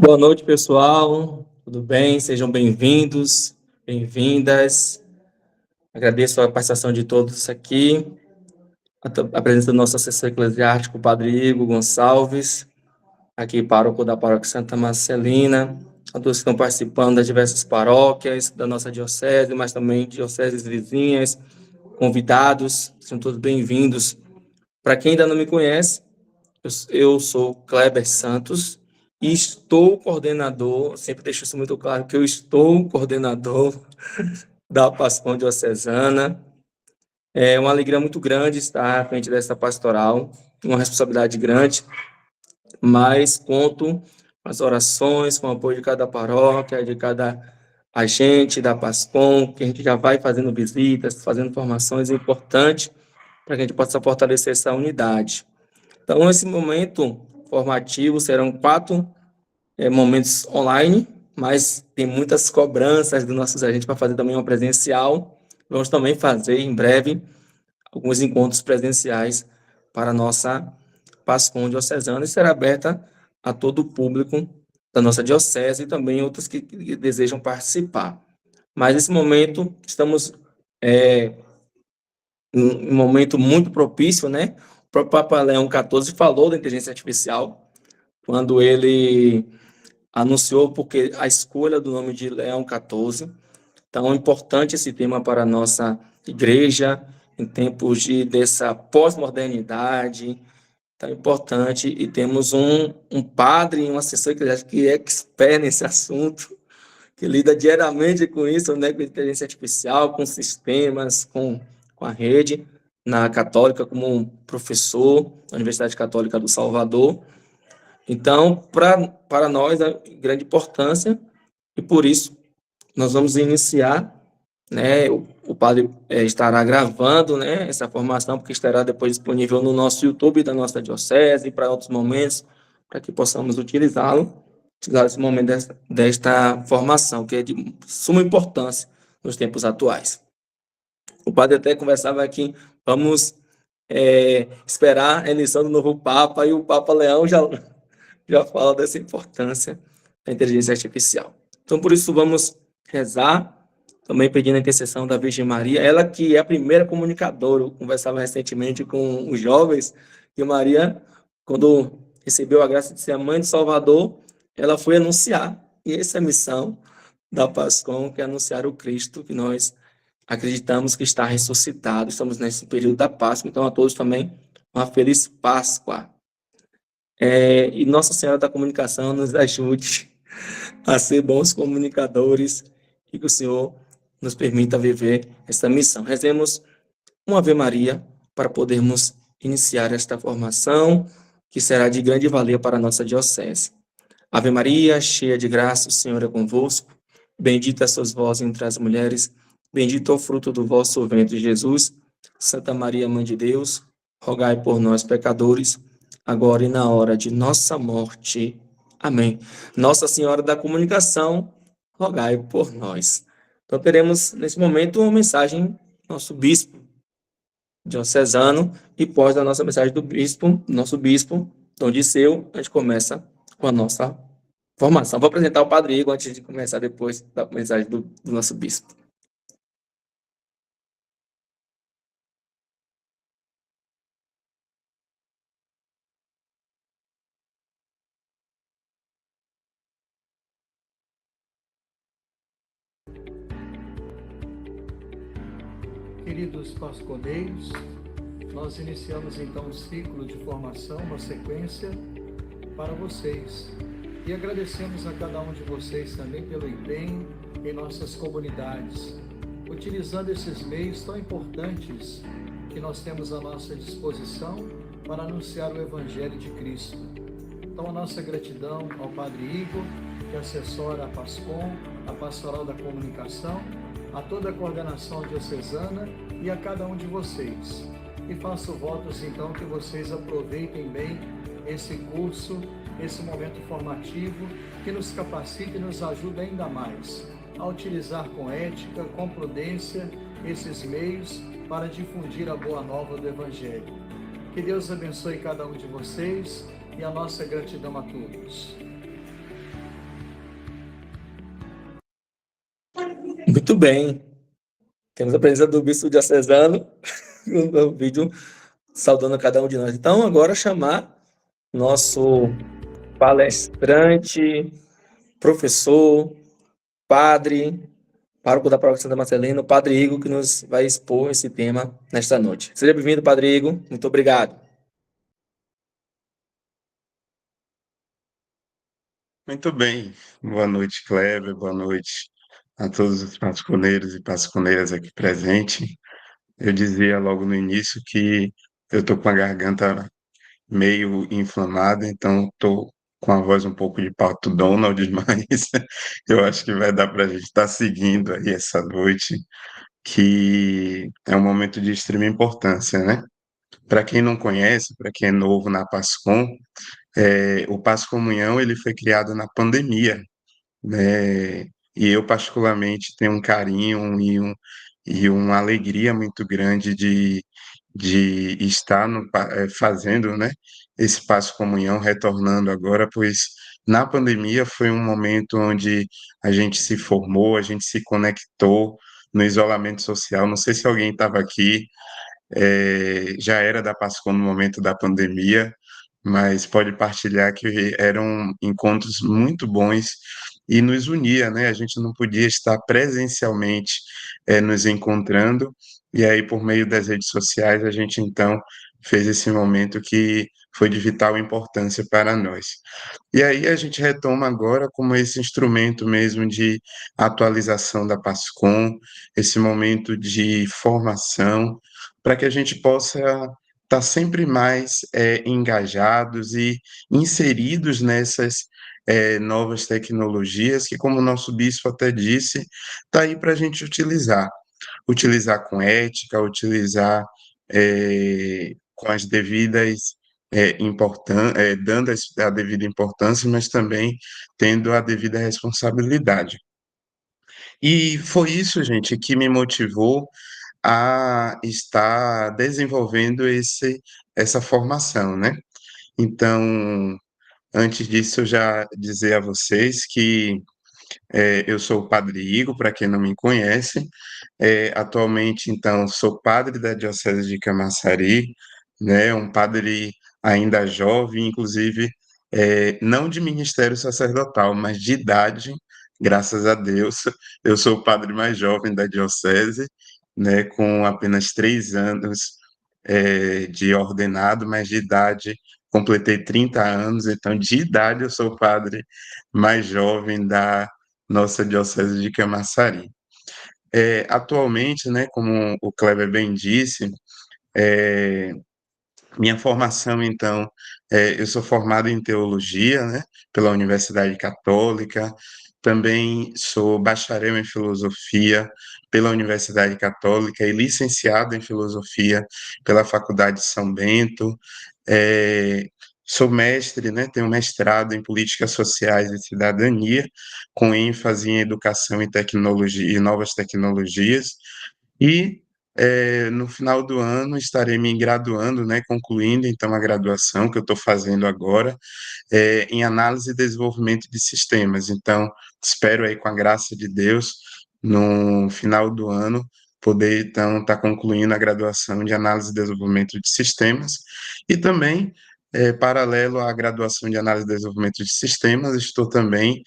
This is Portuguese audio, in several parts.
Boa noite, pessoal. Tudo bem? Sejam bem-vindos, bem-vindas. Agradeço a participação de todos aqui. A presença do nosso assessor eclesiástico, Padre Igor Gonçalves, aqui pároco da Paróquia Santa Marcelina, a todos que estão participando das diversas paróquias da nossa diocese, mas também dioceses vizinhas, convidados, sejam todos bem-vindos. Para quem ainda não me conhece, eu sou Kleber Santos e estou coordenador, sempre deixo isso muito claro, que eu estou coordenador da Pascom Diocesana. É uma alegria muito grande estar à frente dessa pastoral, uma responsabilidade grande, mas conto com as orações, com o apoio de cada paróquia, de cada agente da Pascom, que a gente já vai fazendo visitas, fazendo formações importantes para que a gente possa fortalecer essa unidade. Então, esse momento formativo serão 4 momentos online, mas tem muitas cobranças dos nossos agentes para fazer também uma presencial. Vamos também fazer, em breve, alguns encontros presenciais para a nossa Pascom Diocesana e será aberta a todo o público da nossa diocese e também outros que desejam participar. Mas, nesse momento, estamos em um momento muito propício, né? O próprio Papa Leão XIV falou da inteligência artificial, quando ele anunciou porque a escolha do nome de Leão XIV. Então, é importante esse tema para a nossa igreja, em tempos dessa pós-modernidade, tão importante, e temos um padre e um assessor que é expert nesse assunto, que lida diariamente com isso, né, com inteligência artificial, com sistemas, com a rede, na Católica, como um professor na Universidade Católica do Salvador. Então, para nós, é de grande importância, e por isso nós vamos iniciar, né, o padre estará gravando, né, essa formação, porque estará depois disponível no nosso YouTube da nossa diocese, para outros momentos, para que possamos utilizar esse momento desta formação, que é de suma importância nos tempos atuais. O padre até conversava aqui, vamos esperar a eleição do novo Papa, e o Papa Leão já fala dessa importância da inteligência artificial. Então, por isso, vamos rezar, também pedindo a intercessão da Virgem Maria, ela que é a primeira comunicadora. Eu conversava recentemente com os jovens, e Maria, quando recebeu a graça de ser a mãe de Salvador, ela foi anunciar, e essa é a missão da Pascom, que é anunciar o Cristo, que nós acreditamos que está ressuscitado. Estamos nesse período da Páscoa, então a todos também uma feliz Páscoa. E Nossa Senhora da Comunicação nos ajude a ser bons comunicadores e que o Senhor nos permita viver esta missão. Rezemos uma Ave Maria para podermos iniciar esta formação, que será de grande valia para a nossa diocese. Ave Maria, cheia de graça, o Senhor é convosco. Bendita sois vós entre as mulheres, bendito é o fruto do vosso ventre, Jesus. Santa Maria, Mãe de Deus, rogai por nós, pecadores, agora e na hora de nossa morte. Amém. Nossa Senhora da Comunicação, rogai por nós. Então, teremos, nesse momento, uma mensagem do nosso bispo diocesano, e pós a nossa mensagem do bispo, nosso bispo, Dom Disseu, a gente começa com a nossa formação. Vou apresentar o Padre Igor antes de começar depois da mensagem do nosso bispo. Queridos pasconeiros, nós iniciamos então um ciclo de formação, uma sequência para vocês. E agradecemos a cada um de vocês também pelo empenho em nossas comunidades, utilizando esses meios tão importantes que nós temos à nossa disposição para anunciar o Evangelho de Cristo. Então, a nossa gratidão ao Padre Igor, que assessora a Pascom, a Pastoral da Comunicação, a toda a coordenação diocesana e a cada um de vocês. E faço votos, então, que vocês aproveitem bem esse curso, esse momento formativo, que nos capacite e nos ajude ainda mais a utilizar com ética, com prudência, esses meios para difundir a boa nova do Evangelho. Que Deus abençoe cada um de vocês e a nossa gratidão a todos. Muito bem. Temos a presença do bispo diocesano no vídeo, saudando cada um de nós. Então, agora chamar nosso palestrante, professor, padre, pároco da Paróquia Santa Marcelina, o Padre Igor, que nos vai expor esse tema nesta noite. Seja bem-vindo, Padre Igor. Muito obrigado. Muito bem. Boa noite, Kleber. Boa noite a todos os pasconeiros e pasconeiras aqui presentes. Eu dizia logo no início que eu estou com a garganta meio inflamada, então estou com a voz um pouco de Pato Donald, mas eu acho que vai dar para a gente estar seguindo aí essa noite, que é um momento de extrema importância, né? Para quem não conhece, para quem é novo na Pascom, o Passo Comunhão ele foi criado na pandemia, né? E eu, particularmente, tenho um carinho e uma alegria muito grande de estar fazendo, né, esse Passo Comunhão, retornando agora, pois na pandemia foi um momento onde a gente se formou, a gente se conectou no isolamento social. Não sei se alguém estava aqui, já era da Pascom no momento da pandemia, mas pode partilhar que eram encontros muito bons e nos unia, né? A gente não podia estar presencialmente nos encontrando, e aí, por meio das redes sociais, a gente então fez esse momento que foi de vital importância para nós. E aí a gente retoma agora como esse instrumento mesmo de atualização da PASCOM, esse momento de formação, para que a gente possa estar sempre mais engajados e inseridos nessas novas tecnologias que, como o nosso bispo até disse, está aí para a gente utilizar com ética, utilizar com as devidas dando a devida importância, mas também tendo a devida responsabilidade. E foi isso, gente, que me motivou a estar desenvolvendo essa formação, né? Então, antes disso, eu já dizer a vocês que eu sou o Padre Igor, para quem não me conhece. Atualmente, então, sou padre da Diocese de Camaçari, né? Um padre ainda jovem, inclusive, não de ministério sacerdotal, mas de idade, graças a Deus. Eu sou o padre mais jovem da Diocese, né? Com apenas 3 anos de ordenado, mas de idade completei 30 anos, então de idade eu sou o padre mais jovem da nossa Diocese de Camaçari. Atualmente, né, como o Kleber bem disse, é, minha formação, então, eu sou formado em teologia, né, pela Universidade Católica, também sou bacharel em filosofia pela Universidade Católica e licenciado em filosofia pela Faculdade de São Bento. É, sou mestre, né, tenho mestrado em políticas sociais e cidadania, com ênfase em educação e tecnologia e novas tecnologias. E no final do ano estarei me graduando, né, concluindo então a graduação que eu estou fazendo agora em análise e desenvolvimento de sistemas. Então, espero aí com a graça de Deus, no final do ano, poder então estar concluindo a graduação de análise e desenvolvimento de sistemas e também paralelo à graduação de análise e desenvolvimento de sistemas, estou também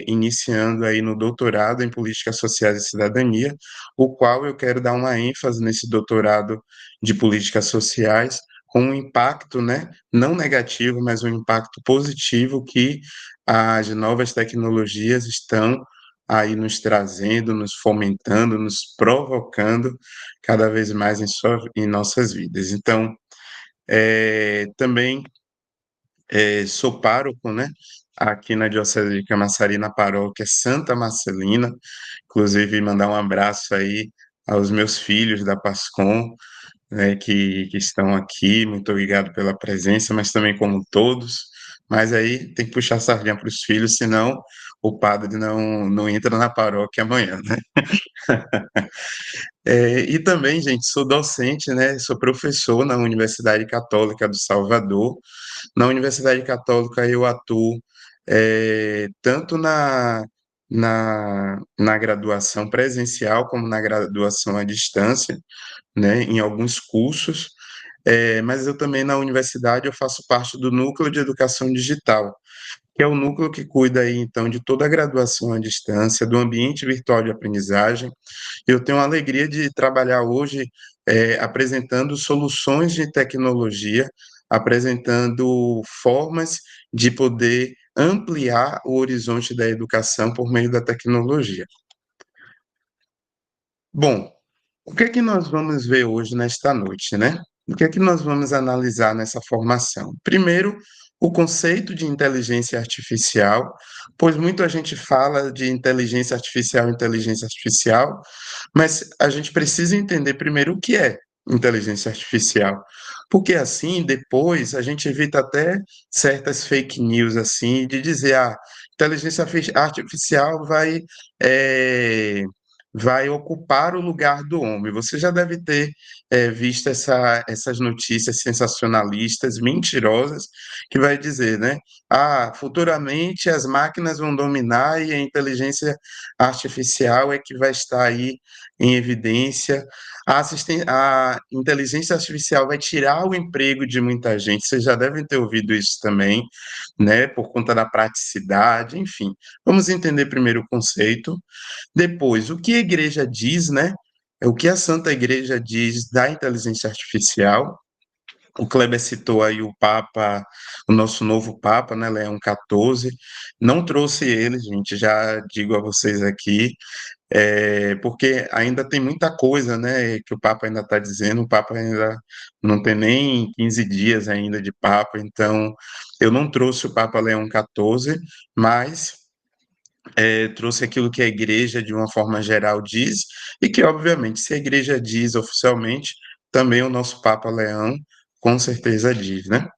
iniciando aí no doutorado em políticas sociais e cidadania, o qual eu quero dar uma ênfase nesse doutorado de políticas sociais, com um impacto, né, não negativo, mas um impacto positivo que as novas tecnologias estão aí nos trazendo, nos fomentando, nos provocando cada vez mais em nossas vidas. Então, também sou pároco, né, aqui na Diocese de Camaçari, na paróquia Santa Marcelina, inclusive mandar um abraço aí aos meus filhos da Pascom, né, que estão aqui, muito obrigado pela presença, mas também como todos, mas aí tem que puxar a sardinha para os filhos, senão o padre não entra na paróquia amanhã, né? E também, gente, sou docente, né, sou professor na Universidade Católica do Salvador. Na Universidade Católica eu atuo tanto na graduação presencial, como na graduação à distância, né, em alguns cursos, mas eu também na universidade eu faço parte do Núcleo de Educação Digital, que é o núcleo que cuida aí, então, de toda a graduação à distância, do ambiente virtual de aprendizagem. Eu tenho a alegria de trabalhar hoje apresentando soluções de tecnologia, apresentando formas de poder ampliar o horizonte da educação por meio da tecnologia. Bom, o que é que nós vamos ver hoje nesta noite, né? O que é que nós vamos analisar nessa formação? Primeiro, o conceito de inteligência artificial, pois muita gente fala de inteligência artificial, mas a gente precisa entender primeiro o que é inteligência artificial, porque assim depois a gente evita até certas fake news assim de dizer inteligência artificial eh, vai ocupar o lugar do homem. Você já deve ter visto essas notícias sensacionalistas, mentirosas, que vai dizer, né? Futuramente as máquinas vão dominar e a inteligência artificial é que vai estar aí em evidência. A inteligência artificial vai tirar o emprego de muita gente. Vocês já devem ter ouvido isso também, né? Por conta da praticidade, enfim. Vamos entender primeiro o conceito. Depois, o que a igreja diz, né? O que a Santa Igreja diz da inteligência artificial. O Kleber citou aí o Papa, o nosso novo Papa, né, Leão XIV. Não trouxe ele, gente, já digo a vocês aqui, porque ainda tem muita coisa, né, que o Papa ainda está dizendo. O Papa ainda não tem nem 15 dias ainda de Papa, então eu não trouxe o Papa Leão XIV, mas trouxe aquilo que a igreja, de uma forma geral, diz, e que, obviamente, se a igreja diz oficialmente, também o nosso Papa Leão, com certeza, diz, né?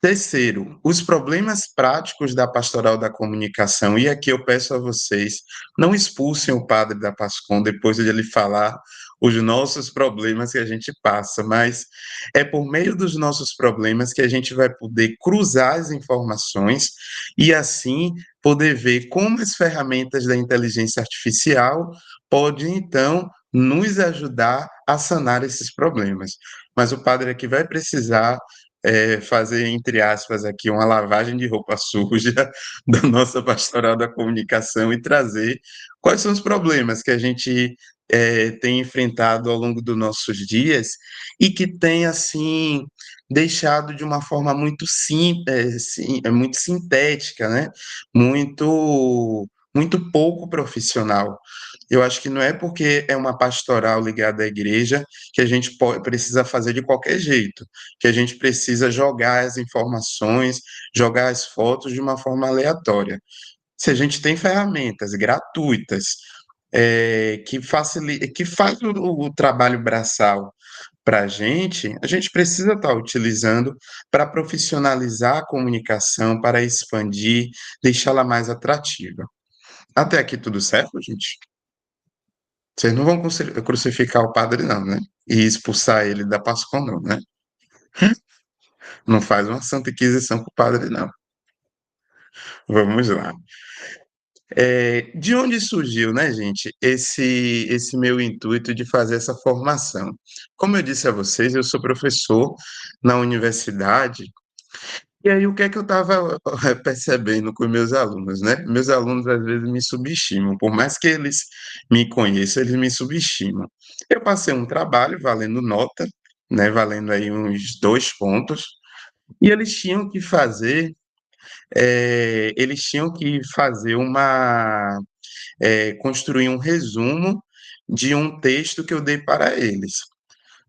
Terceiro, os problemas práticos da pastoral da comunicação, e aqui eu peço a vocês, não expulsem o padre da Pascom depois de ele falar os nossos problemas que a gente passa, mas é por meio dos nossos problemas que a gente vai poder cruzar as informações e assim poder ver como as ferramentas da inteligência artificial podem então nos ajudar a sanar esses problemas. Mas o padre aqui vai precisar fazer, entre aspas, aqui uma lavagem de roupa suja da nossa pastoral da comunicação e trazer quais são os problemas que a gente tem enfrentado ao longo dos nossos dias e que tem, assim, deixado de uma forma muito muito sintética, né? Muito pouco profissional. Eu acho que não é porque é uma pastoral ligada à igreja que a gente precisa fazer de qualquer jeito, que a gente precisa jogar as informações, jogar as fotos de uma forma aleatória. Se a gente tem ferramentas gratuitas que faz o trabalho braçal para a gente precisa estar utilizando para profissionalizar a comunicação, para expandir, deixá-la mais atrativa. Até aqui tudo certo, gente? Vocês não vão crucificar o padre, não, né? E expulsar ele da Pascom, não, né? Não faz uma santa inquisição com o padre, não. Vamos lá. De onde surgiu, né, gente, esse meu intuito de fazer essa formação? Como eu disse a vocês, eu sou professor na universidade, e aí o que é que eu estava percebendo com meus alunos, né? Meus alunos às vezes me subestimam, por mais que eles me conheçam, eles me subestimam. Eu passei um trabalho valendo nota, né, valendo aí uns 2 pontos, e eles tinham que fazer construir um resumo de um texto que eu dei para eles.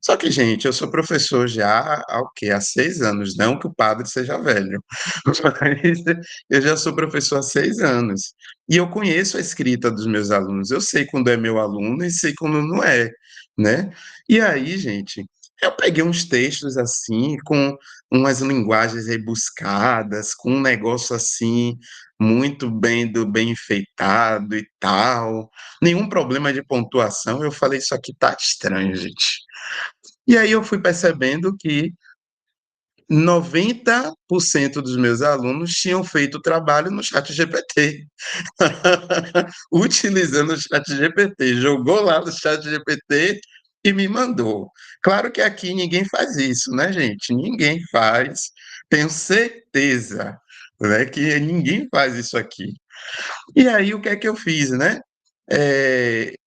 Só que, gente, eu sou professor já há o quê? Há 6 anos, não que o padre seja velho, mas eu já sou professor há 6 anos. E eu conheço a escrita dos meus alunos, eu sei quando é meu aluno e sei quando não é, né? E aí, gente, eu peguei uns textos assim, com umas linguagens rebuscadas, com um negócio assim, muito bem enfeitado e tal. Nenhum problema de pontuação. Eu falei, isso aqui tá estranho, gente. E aí eu fui percebendo que 90% dos meus alunos tinham feito o trabalho no chat GPT, utilizando o chat GPT, jogou lá no chat GPT e me mandou. Claro que aqui ninguém faz isso, né, gente? Ninguém faz, tenho certeza, né, que ninguém faz isso aqui. E aí, o que é que eu fiz, né?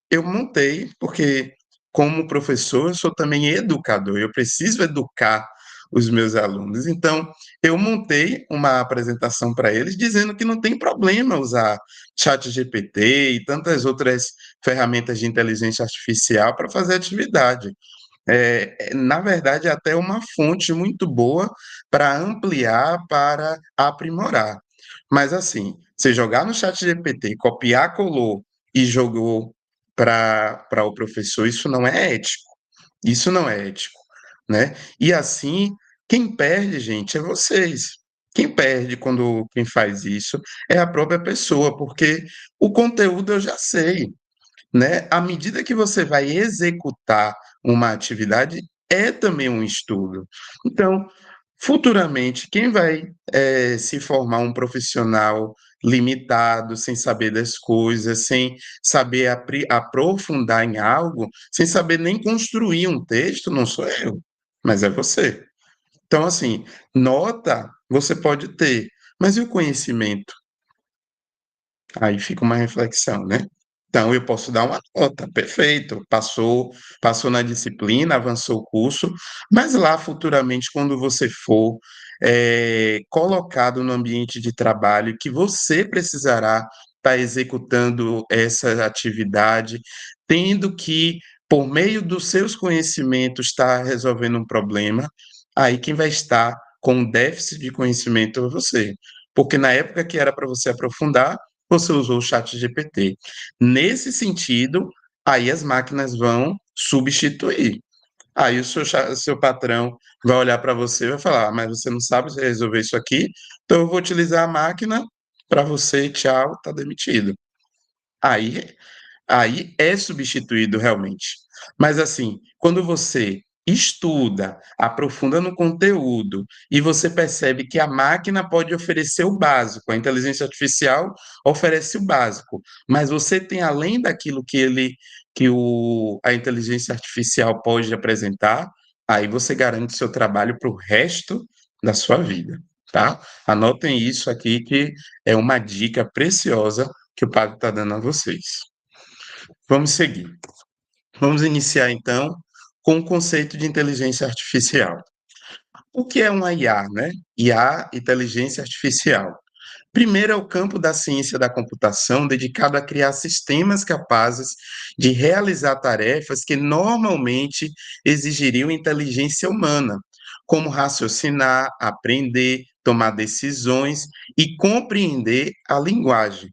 Eu montei, porque como professor, eu sou também educador, eu preciso educar os meus alunos. Então, eu montei uma apresentação para eles dizendo que não tem problema usar chat GPT e tantas outras ferramentas de inteligência artificial para fazer atividade. Na verdade, é até uma fonte muito boa para ampliar, para aprimorar. Mas, assim, você jogar no chat GPT, copiar, colou e jogou para o professor, isso não é ético. Isso não é ético, né? E assim, quem perde, gente, é vocês. Quem perde quando quem faz isso é a própria pessoa, porque o conteúdo eu já sei, né? À medida que você vai executar uma atividade, é também um estudo. Então, futuramente, quem vai se formar um profissional limitado, sem saber das coisas, sem saber aprofundar em algo, sem saber nem construir um texto, não sou eu, mas é você. Então, assim, nota você pode ter, mas e o conhecimento? Aí fica uma reflexão, né? Então, eu posso dar uma nota, perfeito, passou na disciplina, avançou o curso, mas lá futuramente, quando você for colocado no ambiente de trabalho, que você precisará estar executando essa atividade, tendo que, por meio dos seus conhecimentos, estar resolvendo um problema, aí quem vai estar com um déficit de conhecimento é você. Porque na época que era para você aprofundar, você usou o chat GPT. Nesse sentido, aí as máquinas vão substituir. Aí o seu patrão vai olhar para você e vai falar: mas você não sabe resolver isso aqui, então eu vou utilizar a máquina para você, tchau, está demitido. Aí aí é substituído realmente. Mas assim, quando você estuda, aprofunda no conteúdo e você percebe que a máquina pode oferecer o básico, a inteligência artificial oferece o básico, mas você tem além daquilo que a inteligência artificial pode apresentar, aí você garante seu trabalho para o resto da sua vida, tá? Anotem isso aqui que é uma dica preciosa que o padre está dando a vocês. Vamos seguir. Vamos iniciar, então, com o conceito de inteligência artificial. O que é uma IA, né? IA, inteligência artificial. Primeiro é o campo da ciência da computação dedicado a criar sistemas capazes de realizar tarefas que normalmente exigiriam inteligência humana, como raciocinar, aprender, tomar decisões e compreender a linguagem.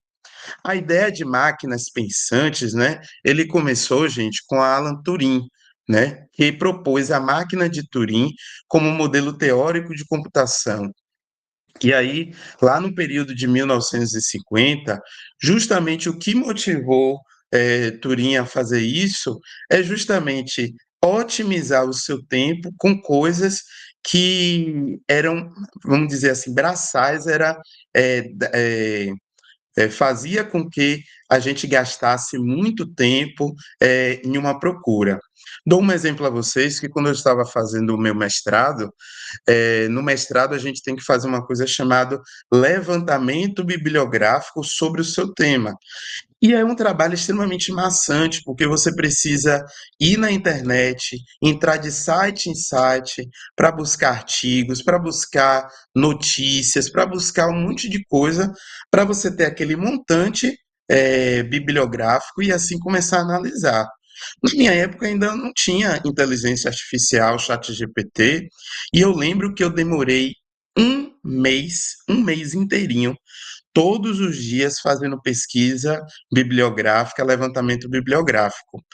A ideia de máquinas pensantes, né? Ele começou, gente, com Alan Turing, né? Que propôs a máquina de Turing como modelo teórico de computação. E aí, lá no período de 1950, justamente o que motivou Turing a fazer isso é justamente otimizar o seu tempo com coisas que eram, vamos dizer assim, braçais, fazia com que a gente gastasse muito tempo em uma procura. Dou um exemplo a vocês que quando eu estava fazendo o meu mestrado, no mestrado a gente tem que fazer uma coisa chamada levantamento bibliográfico sobre o seu tema. E é um trabalho extremamente maçante, porque você precisa ir na internet, entrar de site em site para buscar artigos, para buscar notícias, para buscar um monte de coisa, para você ter aquele montante bibliográfico e assim começar a analisar. Na minha época ainda não tinha inteligência artificial, chat GPT, e eu lembro que eu demorei um mês inteirinho, todos os dias fazendo pesquisa bibliográfica, levantamento bibliográfico.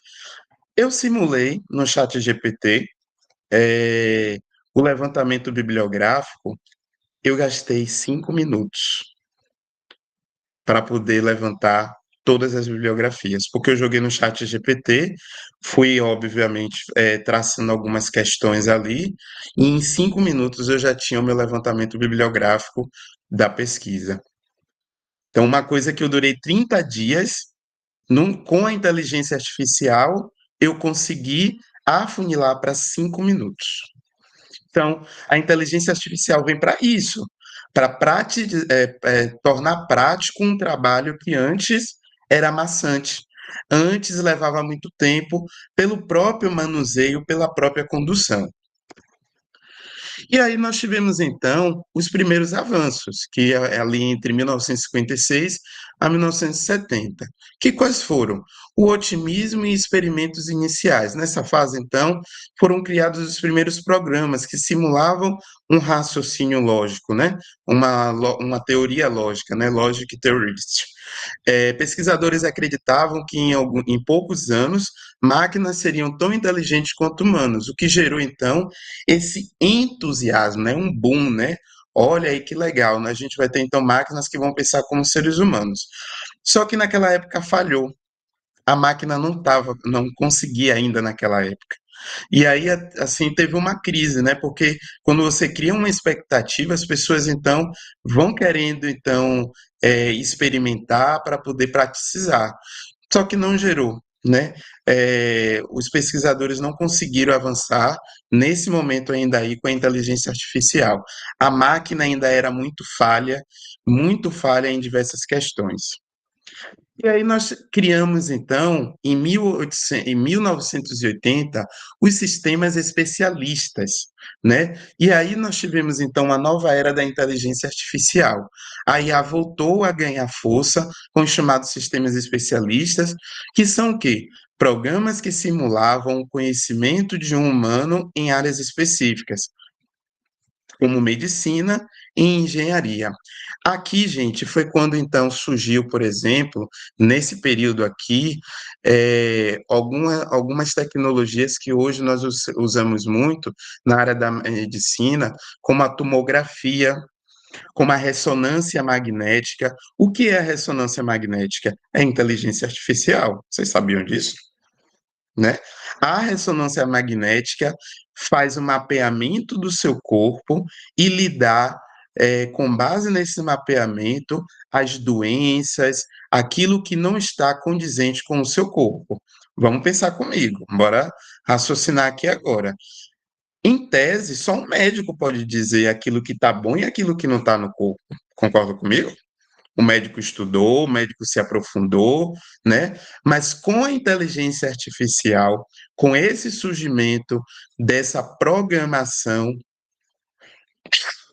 Eu simulei no chat GPT o levantamento bibliográfico, eu gastei 5 minutos para poder levantar todas as bibliografias, porque eu joguei no chat GPT, fui, obviamente, traçando algumas questões ali, e em 5 minutos eu já tinha o meu levantamento bibliográfico da pesquisa. Então, uma coisa que eu durei 30 dias, com a inteligência artificial, eu consegui afunilar para 5 minutos. Então, a inteligência artificial vem para isso, para tornar prático um trabalho que antes era maçante, antes levava muito tempo pelo próprio manuseio, pela própria condução. E aí nós tivemos, então, os primeiros avanços, que é ali entre 1956 a 1970. Que quais foram? O otimismo e experimentos iniciais. Nessa fase, então, foram criados os primeiros programas que simulavam um raciocínio lógico, né? Uma teoria lógica, né? Logic theorist. Pesquisadores acreditavam que em poucos anos máquinas seriam tão inteligentes quanto humanos, o que gerou então esse entusiasmo, né? Um boom, né? Olha aí que legal, né? A gente vai ter então máquinas que vão pensar como seres humanos. Só que naquela época falhou. A máquina não conseguia ainda naquela época. E aí, assim, teve uma crise, né? Porque quando você cria uma expectativa, as pessoas então vão querendo então experimentar para poder praticizar. Só que não gerou, né? Os pesquisadores não conseguiram avançar nesse momento ainda aí com a inteligência artificial. A máquina ainda era muito falha em diversas questões. E aí nós criamos, então, em 1980, os sistemas especialistas, né? E aí nós tivemos, então, a nova era da inteligência artificial. A IA voltou a ganhar força com os chamados sistemas especialistas, que são o quê? Programas que simulavam o conhecimento de um humano em áreas específicas, como medicina e engenharia. Aqui, gente, foi quando então surgiu, por exemplo, nesse período aqui, algumas tecnologias que hoje nós usamos muito na área da medicina, como a tomografia, como a ressonância magnética. O que é a ressonância magnética? É inteligência artificial. Vocês sabiam disso? Né? A ressonância magnética faz o mapeamento do seu corpo e lhe dá, com base nesse mapeamento, as doenças, aquilo que não está condizente com o seu corpo. Vamos pensar comigo, bora raciocinar aqui agora. Em tese, só um médico pode dizer aquilo que está bom e aquilo que não está no corpo. Concorda comigo? O médico estudou, o médico se aprofundou, né? Mas com a inteligência artificial, com esse surgimento dessa programação,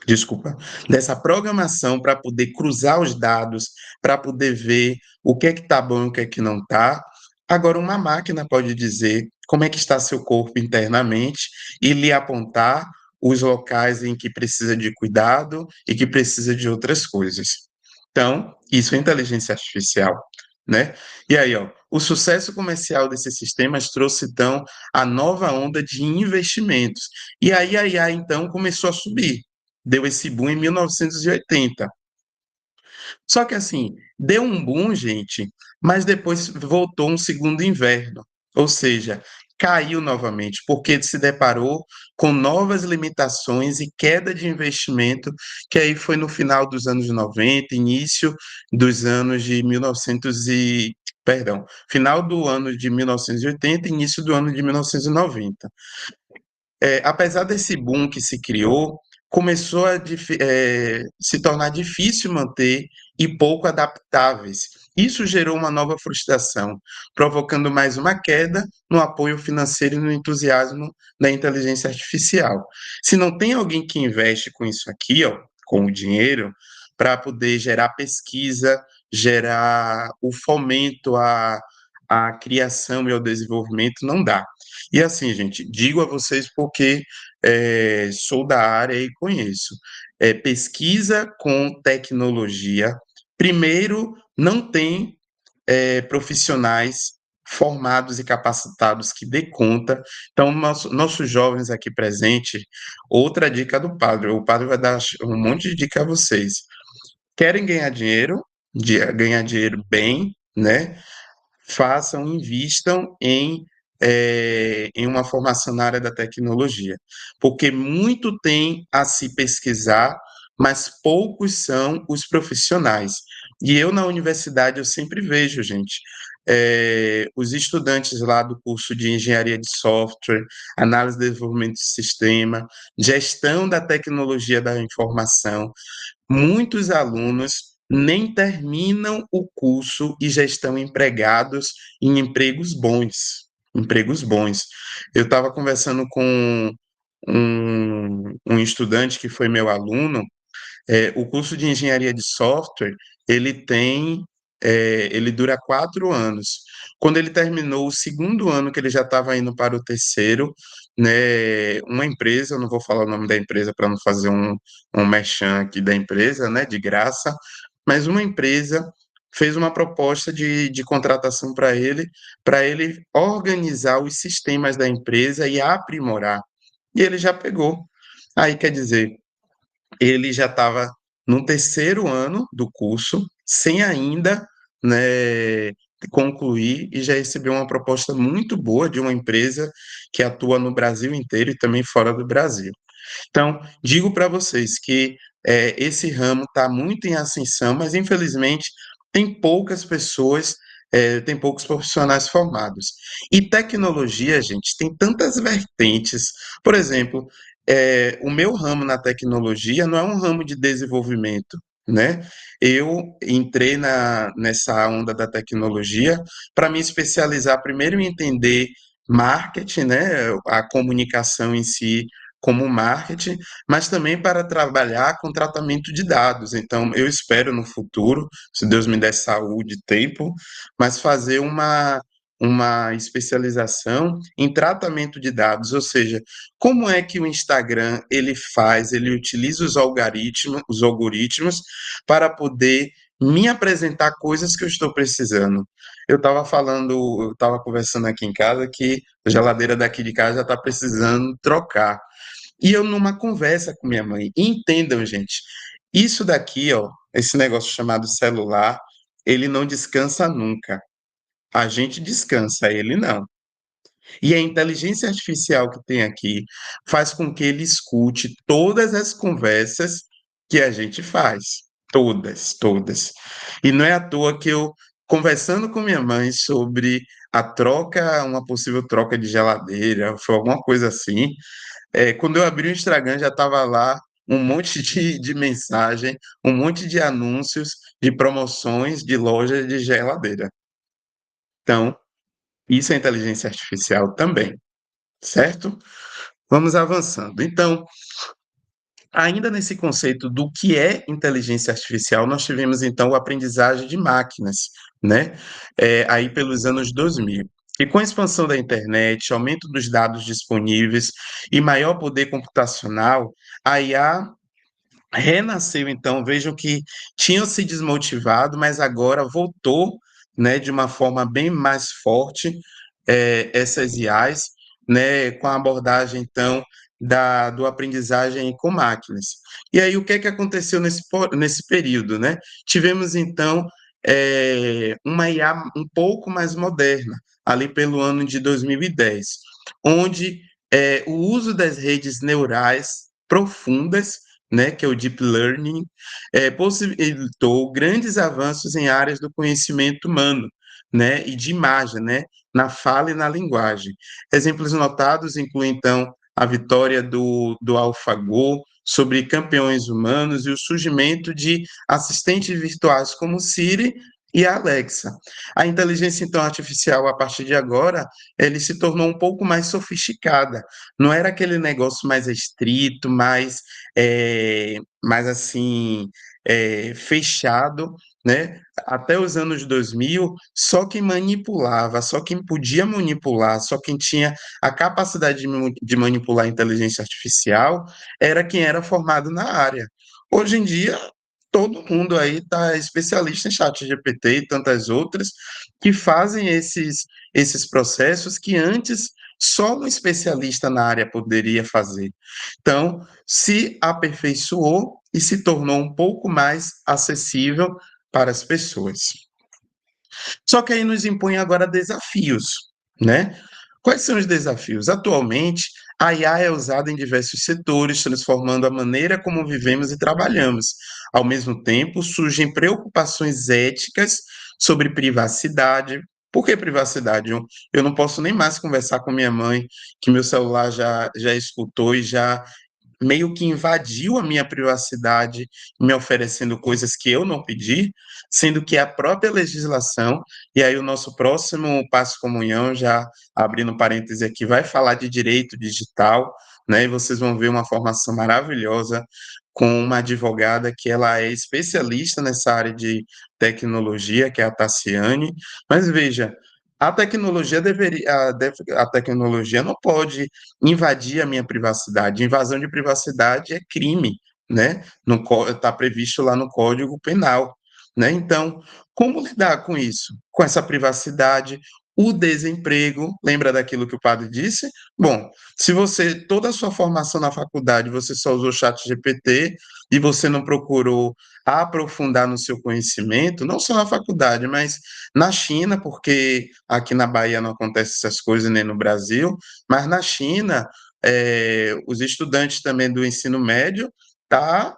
desculpa, dessa programação para poder cruzar os dados, para poder ver o que é que está bom e o que é que não está, agora uma máquina pode dizer como é que está seu corpo internamente e lhe apontar os locais em que precisa de cuidado e que precisa de outras coisas. Então, isso é inteligência artificial, né? E aí, ó, o sucesso comercial desses sistemas trouxe, então, a nova onda de investimentos. E aí a IA, então, começou a subir. Deu esse boom em 1980. Só que, assim, deu um boom, gente, mas depois voltou um segundo inverno. Ou seja, caiu novamente, porque se deparou com novas limitações e queda de investimento, que aí foi no final dos anos 90, início dos anos de 1900 e, perdão, final do ano de 1980, início do ano de 1990. Apesar desse boom que se criou, começou a se tornar difícil manter e pouco adaptáveis. Isso gerou uma nova frustração, provocando mais uma queda no apoio financeiro e no entusiasmo da inteligência artificial. Se não tem alguém que investe com isso aqui, ó, com o dinheiro, para poder gerar pesquisa, gerar o fomento à criação e ao desenvolvimento, não dá. E assim, gente, digo a vocês porque sou da área e conheço. Pesquisa com tecnologia, primeiro, não tem profissionais formados e capacitados que dê conta. Então, nossos jovens aqui presentes, outra dica do padre, o padre vai dar um monte de dica a vocês. Querem ganhar dinheiro bem, né, façam, invistam em uma formação na área da tecnologia, porque muito tem a se pesquisar, mas poucos são os profissionais. E eu, na universidade, eu sempre vejo, gente, os estudantes lá do curso de engenharia de software, análise e desenvolvimento de sistema, gestão da tecnologia da informação, muitos alunos nem terminam o curso e já estão empregados em empregos bons. Empregos bons. Eu estava conversando com um estudante que foi meu aluno. O curso de engenharia de software, ele tem, ele dura 4 anos. Quando ele terminou o segundo ano, que ele já estava indo para o terceiro, né, uma empresa, eu não vou falar o nome da empresa para não fazer um merchan aqui da empresa, né, de graça, mas uma empresa fez uma proposta de contratação para ele organizar os sistemas da empresa e aprimorar. E ele já pegou. Aí, quer dizer, ele já estava no terceiro ano do curso, sem ainda, né, concluir, e já recebeu uma proposta muito boa de uma empresa que atua no Brasil inteiro e também fora do Brasil. Então, digo para vocês que esse ramo está muito em ascensão, mas infelizmente tem poucas pessoas, tem poucos profissionais formados. E tecnologia, gente, tem tantas vertentes. Por exemplo, o meu ramo na tecnologia não é um ramo de desenvolvimento, né? Eu entrei nessa onda da tecnologia para me especializar primeiro em entender marketing, né? A comunicação em si como marketing, mas também para trabalhar com tratamento de dados. Então, eu espero no futuro, se Deus me der saúde e tempo, mas fazer uma especialização em tratamento de dados, ou seja, como é que o Instagram ele utiliza os algoritmos para poder me apresentar coisas que eu estou precisando. Eu estava conversando aqui em casa que a geladeira daqui de casa já está precisando trocar. E eu numa conversa com minha mãe. E entendam, gente, isso daqui, ó, esse negócio chamado celular, ele não descansa nunca. A gente descansa, ele não. E a inteligência artificial que tem aqui faz com que ele escute todas as conversas que a gente faz. Todas, todas. E não é à toa que eu, conversando com minha mãe sobre a troca, uma possível troca de geladeira, foi alguma coisa assim, quando eu abri o Instagram, já estava lá um monte de mensagem, um monte de anúncios de promoções de loja de geladeira. Então, isso é inteligência artificial também, certo? Vamos avançando. Então, ainda nesse conceito do que é inteligência artificial, nós tivemos então o aprendizagem de máquinas, né? Aí pelos anos 2000. E com a expansão da internet, aumento dos dados disponíveis e maior poder computacional, a IA renasceu. Então, vejam que tinham se desmotivado, mas agora voltou, né, de uma forma bem mais forte, essas IAs, né, com a abordagem, então, do aprendizagem com máquinas. E aí, o que é que aconteceu nesse período, né? Tivemos, então, uma IA um pouco mais moderna, ali pelo ano de 2010, onde o uso das redes neurais profundas, né, que é o Deep Learning, possibilitou grandes avanços em áreas do conhecimento humano, né, e de imagem, né, na fala e na linguagem. Exemplos notados incluem, então, a vitória do AlphaGo sobre campeões humanos e o surgimento de assistentes virtuais como Siri e a Alexa. A inteligência, então, artificial, a partir de agora, ele se tornou um pouco mais sofisticada. Não era aquele negócio mais estrito, mais assim, fechado, né? Até os anos 2000, só quem manipulava, só quem podia manipular, só quem tinha a capacidade de manipular a inteligência artificial era quem era formado na área. Hoje em dia, todo mundo aí está especialista em chat GPT e tantas outras que fazem esses processos que antes só um especialista na área poderia fazer. Então, se aperfeiçoou e se tornou um pouco mais acessível para as pessoas. Só que aí nos impõe agora desafios, né? Quais são os desafios? Atualmente, a IA é usada em diversos setores, transformando a maneira como vivemos e trabalhamos. Ao mesmo tempo, surgem preocupações éticas sobre privacidade. Por que privacidade? Eu não posso nem mais conversar com minha mãe, que meu celular já escutou e já meio que invadiu a minha privacidade, me oferecendo coisas que eu não pedi, sendo que a própria legislação, e aí o nosso próximo Passo Comunhão, já abrindo parêntese aqui, vai falar de direito digital, né? E vocês vão ver uma formação maravilhosa com uma advogada que ela é especialista nessa área de tecnologia, que é a Tassiane. Mas veja, a tecnologia a tecnologia não pode invadir a minha privacidade. Invasão de privacidade é crime, né? Está previsto lá no Código Penal, né? Então, como lidar com isso? Com essa privacidade, o desemprego, lembra daquilo que o padre disse? Bom, se você, toda a sua formação na faculdade, você só usou chat GPT e você não procurou aprofundar no seu conhecimento, não só na faculdade, mas na China, porque aqui na Bahia não acontece essas coisas, nem no Brasil, mas na China, os estudantes também do ensino médio tá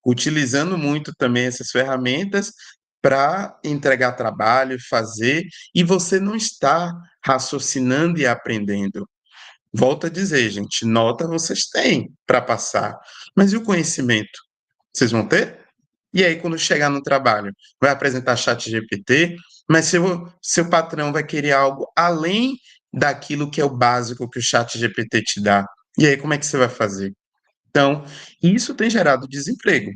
utilizando muito também essas ferramentas para entregar trabalho, fazer, e você não está raciocinando e aprendendo. Volto a dizer, gente, nota vocês têm para passar, mas e o conhecimento? Vocês vão ter? E aí, quando chegar no trabalho, vai apresentar chat GPT, mas seu patrão vai querer algo além daquilo que é o básico que o chat GPT te dá. E aí, como é que você vai fazer? Então, isso tem gerado desemprego.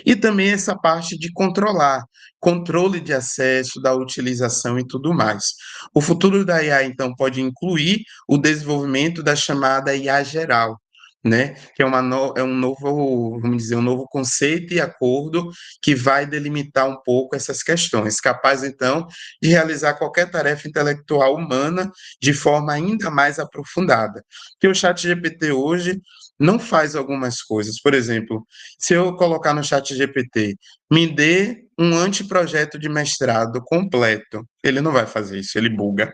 E também essa parte de controlar, controle de acesso, da utilização e tudo mais. O futuro da IA, então, pode incluir o desenvolvimento da chamada IA geral, né? Que é, é um novo, vamos dizer, um novo conceito e acordo que vai delimitar um pouco essas questões, capaz, então, de realizar qualquer tarefa intelectual humana de forma ainda mais aprofundada. Porque o chat GPT hoje não faz algumas coisas. Por exemplo, se eu colocar no chat GPT, me dê um anteprojeto de mestrado completo, ele não vai fazer isso, ele buga.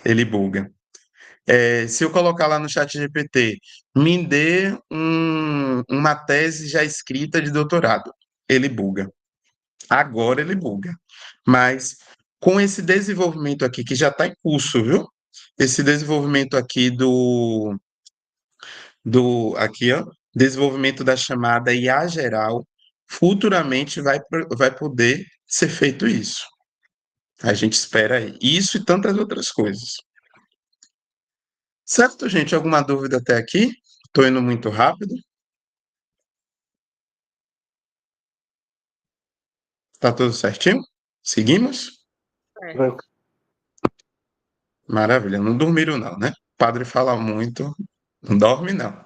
Ele buga. Se eu colocar lá no chat GPT, me dê uma tese já escrita de doutorado, ele buga. Agora ele buga. Mas com esse desenvolvimento aqui, que já está em curso, viu? Esse desenvolvimento aqui aqui, ó, desenvolvimento da chamada IA geral, futuramente vai poder ser feito isso. A gente espera aí. Isso e tantas outras coisas. Certo, gente? Alguma dúvida até aqui? Estou indo muito rápido. Tá tudo certinho? Seguimos? Vai- Maravilha. Não dormiram, não, né? O padre fala muito, não dorme, não.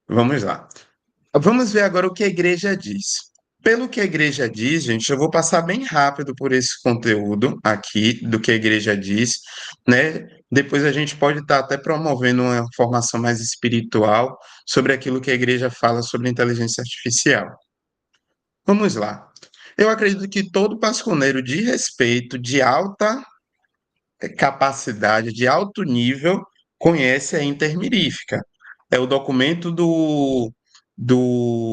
Vamos lá. Vamos ver agora o que a igreja diz. Pelo que a igreja diz, gente, eu vou passar bem rápido por esse conteúdo aqui, do que a igreja diz, né? Depois a gente pode estar até promovendo uma formação mais espiritual sobre aquilo que a igreja fala sobre inteligência artificial. Vamos lá. Eu acredito que todo pasconeiro de respeito, de alta capacidade, de alto nível, conhece a Intermirífica. É o documento do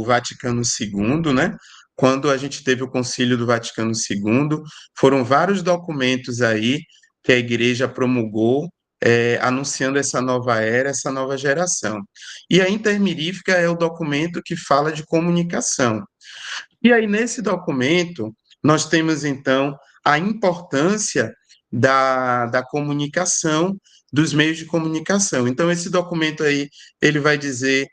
Vaticano II, né? Quando a gente teve o Concílio do Vaticano II, foram vários documentos aí que a Igreja promulgou, anunciando essa nova era, essa nova geração. E a Intermirífica é o documento que fala de comunicação. E aí, nesse documento, nós temos, então, a importância da comunicação, dos meios de comunicação. Então, esse documento aí, ele vai dizer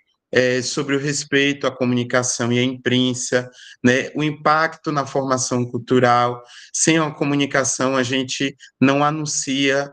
sobre o respeito à comunicação e à imprensa, né, o impacto na formação cultural. Sem a comunicação, a gente não anuncia,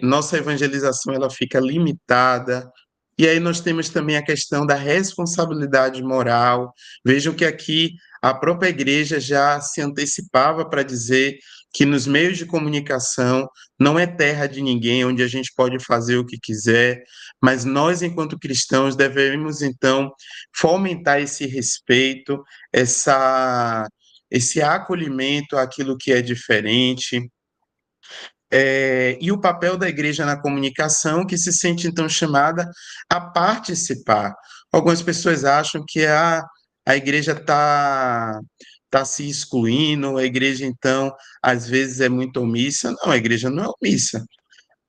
nossa evangelização ela fica limitada. E aí nós temos também a questão da responsabilidade moral. Vejam que aqui a própria igreja já se antecipava para dizer que nos meios de comunicação não é terra de ninguém, onde a gente pode fazer o que quiser, mas nós, enquanto cristãos, devemos, então, fomentar esse respeito, esse acolhimento àquilo que é diferente, e o papel da igreja na comunicação, que se sente então chamada a participar. Algumas pessoas acham que a igreja tá se excluindo, a igreja então às vezes é muito omissa. Não, a igreja não é omissa,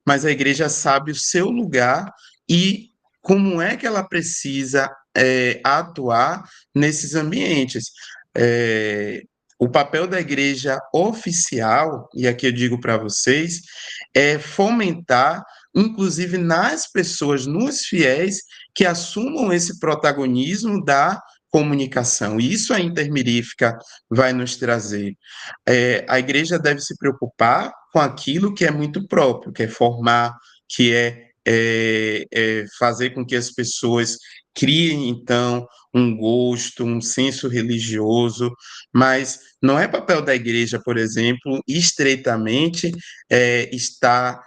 mas a igreja sabe o seu lugar e como é que ela precisa atuar nesses ambientes. É, o papel da igreja oficial, e aqui eu digo para vocês, é fomentar, inclusive nas pessoas, nos fiéis, que assumam esse protagonismo da comunicação. Isso a Intermirífica vai nos trazer. A igreja deve se preocupar com aquilo que é muito próprio, que é formar, que é fazer com que as pessoas criem, então, um gosto, um senso religioso, mas não é papel da igreja, por exemplo, estreitamente estar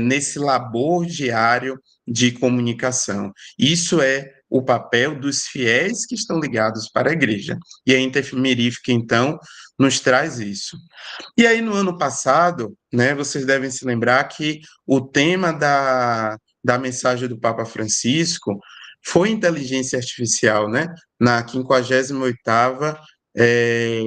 nesse labor diário de comunicação. Isso é o papel dos fiéis que estão ligados para a igreja. E a Intermirífica, então, nos traz isso. E aí, no ano passado, né, vocês devem se lembrar que o tema da mensagem do Papa Francisco foi inteligência artificial, né? Na 58ª é,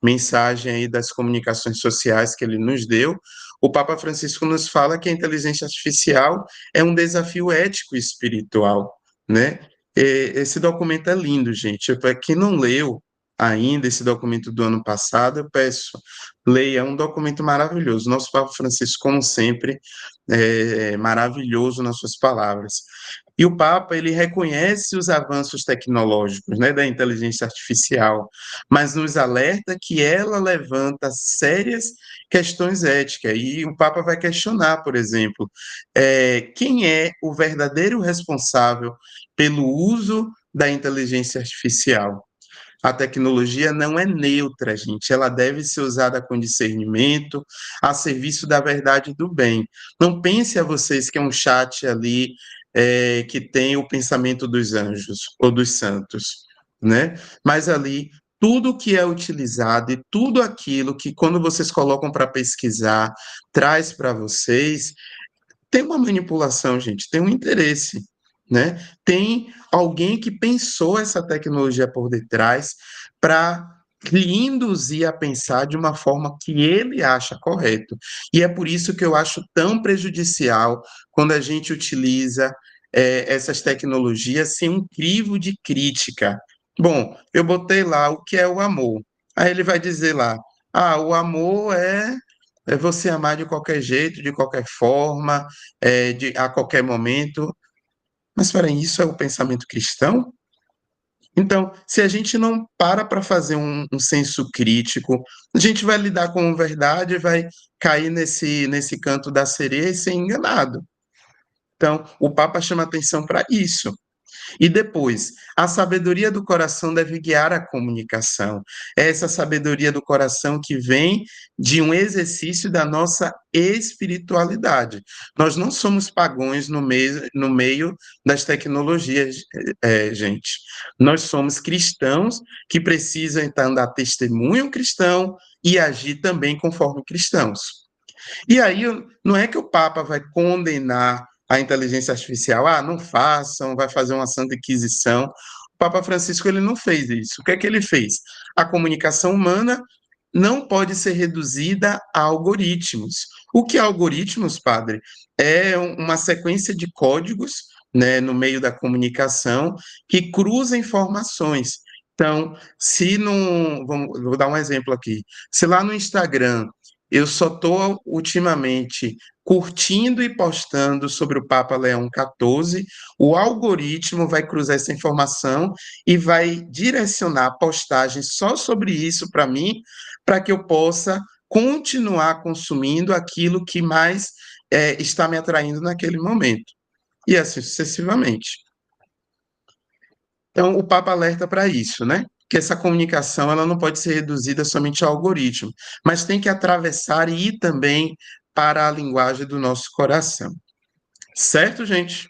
mensagem aí das comunicações sociais que ele nos deu, o Papa Francisco nos fala que a inteligência artificial é um desafio ético e espiritual, né? Esse documento é lindo, gente. Para quem não leu ainda esse documento do ano passado, eu peço, leia, é um documento maravilhoso. Nosso Papa Francisco, como sempre, é maravilhoso nas suas palavras. E o Papa, ele reconhece os avanços tecnológicos, né, da inteligência artificial, mas nos alerta que ela levanta sérias questões éticas. E o Papa vai questionar, por exemplo, quem é o verdadeiro responsável pelo uso da inteligência artificial. A tecnologia não é neutra, gente. Ela deve ser usada com discernimento, a serviço da verdade e do bem. Não pense a vocês que é um chat ali que tem o pensamento dos anjos ou dos santos, né? Mas ali tudo que é utilizado e tudo aquilo que quando vocês colocam para pesquisar traz para vocês tem uma manipulação, gente, tem um interesse, né? Tem alguém que pensou essa tecnologia por detrás para lhe induzir a pensar de uma forma que ele acha correto. E é por isso que eu acho tão prejudicial quando a gente utiliza essas tecnologias sem um crivo de crítica. Bom, eu botei lá o que é o amor. Aí ele vai dizer lá, o amor é você amar de qualquer jeito, de qualquer forma, a qualquer momento. Mas, peraí, isso é o pensamento cristão? Então, se a gente não para fazer um senso crítico, a gente vai lidar com verdade e vai cair nesse canto da sereia e ser enganado. Então, o Papa chama atenção para isso. E depois, a sabedoria do coração deve guiar a comunicação. É essa sabedoria do coração que vem de um exercício da nossa espiritualidade. Nós não somos pagãos no meio das tecnologias, gente. Nós somos cristãos que precisam, então, dar testemunho cristão e agir também conforme cristãos. E aí, não é que o Papa vai condenar a inteligência artificial, não façam, vai fazer uma santa inquisição. O Papa Francisco ele não fez isso. O que é que ele fez? A comunicação humana não pode ser reduzida a algoritmos. O que é algoritmos, padre? É uma sequência de códigos, né, no meio da comunicação que cruza informações. Então, se não, vou dar um exemplo aqui. Se lá no Instagram eu só estou ultimamente curtindo e postando sobre o Papa Leão XIV, o algoritmo vai cruzar essa informação e vai direcionar postagens só sobre isso para mim, para que eu possa continuar consumindo aquilo que mais está me atraindo naquele momento. E assim sucessivamente. Então, o Papa alerta para isso, né? Que essa comunicação ela não pode ser reduzida somente ao algoritmo, mas tem que atravessar e ir também para a linguagem do nosso coração. Certo, gente?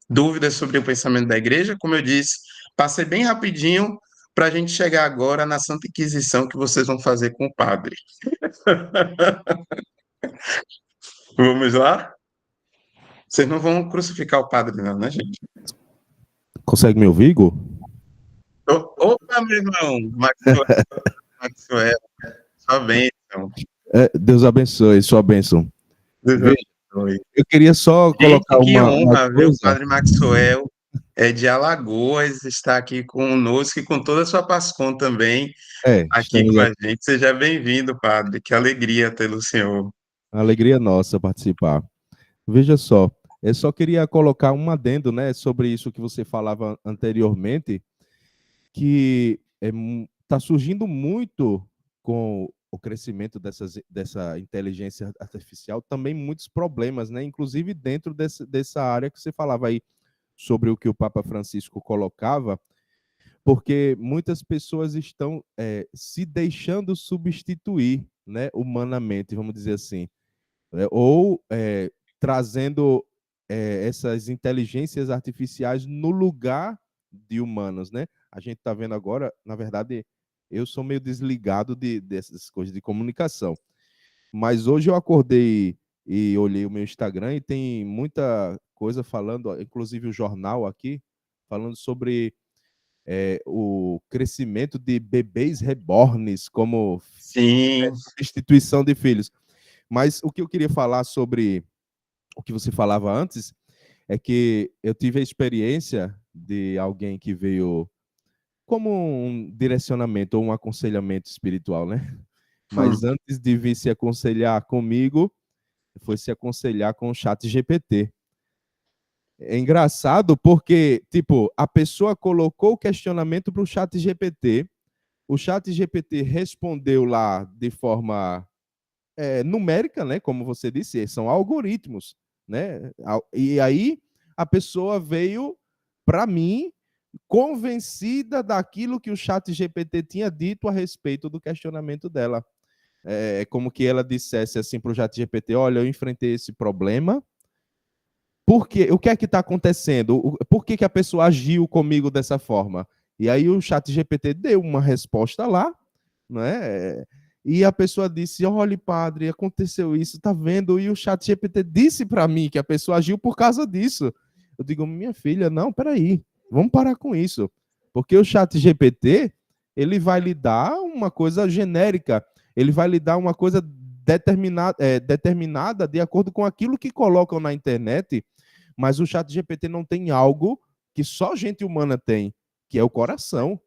Dúvidas sobre o pensamento da igreja? Como eu disse, passei bem rapidinho para a gente chegar agora na Santa Inquisição que vocês vão fazer com o padre. Vamos lá? Vocês não vão crucificar o padre, não, né, gente? Consegue me ouvir, Igor? Opa, meu irmão, Maxwell, sua bênção. Deus abençoe, sua bênção. Deus Veja, abençoe. eu queria só colocar Gente, que uma honra ver o coisa. padre Maxwell, de Alagoas, está aqui conosco e com toda a sua Pascom também, aqui Estamos com a aqui. gente. Seja bem-vindo, padre. Que alegria tê-lo, o senhor. Alegria nossa participar. Veja só, eu só queria colocar um adendo, né, sobre isso que você falava anteriormente, que está surgindo muito com o crescimento dessa inteligência artificial, também muitos problemas, né, inclusive dentro dessa área que você falava aí, sobre o que o Papa Francisco colocava, porque muitas pessoas estão se deixando substituir, né, humanamente, vamos dizer assim, ou trazendo essas inteligências artificiais no lugar de humanos, né? A gente está vendo agora, na verdade, eu sou meio desligado dessas coisas de comunicação, mas hoje eu acordei e olhei o meu Instagram e tem muita coisa falando, inclusive o jornal aqui, falando sobre o crescimento de bebês reborns como Sim, substituição de filhos. Mas o que eu queria falar sobre o que você falava antes é que eu tive a experiência de alguém que veio como um direcionamento ou um aconselhamento espiritual, né? Mas antes de vir se aconselhar comigo, foi se aconselhar com o chat GPT. É engraçado porque, tipo, a pessoa colocou o questionamento para o chat GPT, o chat GPT respondeu lá de forma numérica, né? Como você disse, são algoritmos, né? E aí a pessoa veio para mim convencida daquilo que o chat GPT tinha dito a respeito do questionamento dela. É como que ela dissesse assim para o chat GPT, olha, eu enfrentei esse problema, o que é que está acontecendo? Por que a pessoa agiu comigo dessa forma? E aí o chat GPT deu uma resposta lá, né? E a pessoa disse, olha, padre, aconteceu isso, tá vendo? E o chat GPT disse para mim que a pessoa agiu por causa disso. Eu digo, minha filha, não, peraí, vamos parar com isso. Porque o chat GPT, ele vai lhe dar uma coisa genérica, ele vai lhe dar uma coisa determinada de acordo com aquilo que colocam na internet, mas o chat GPT não tem algo que só gente humana tem, que é o coração,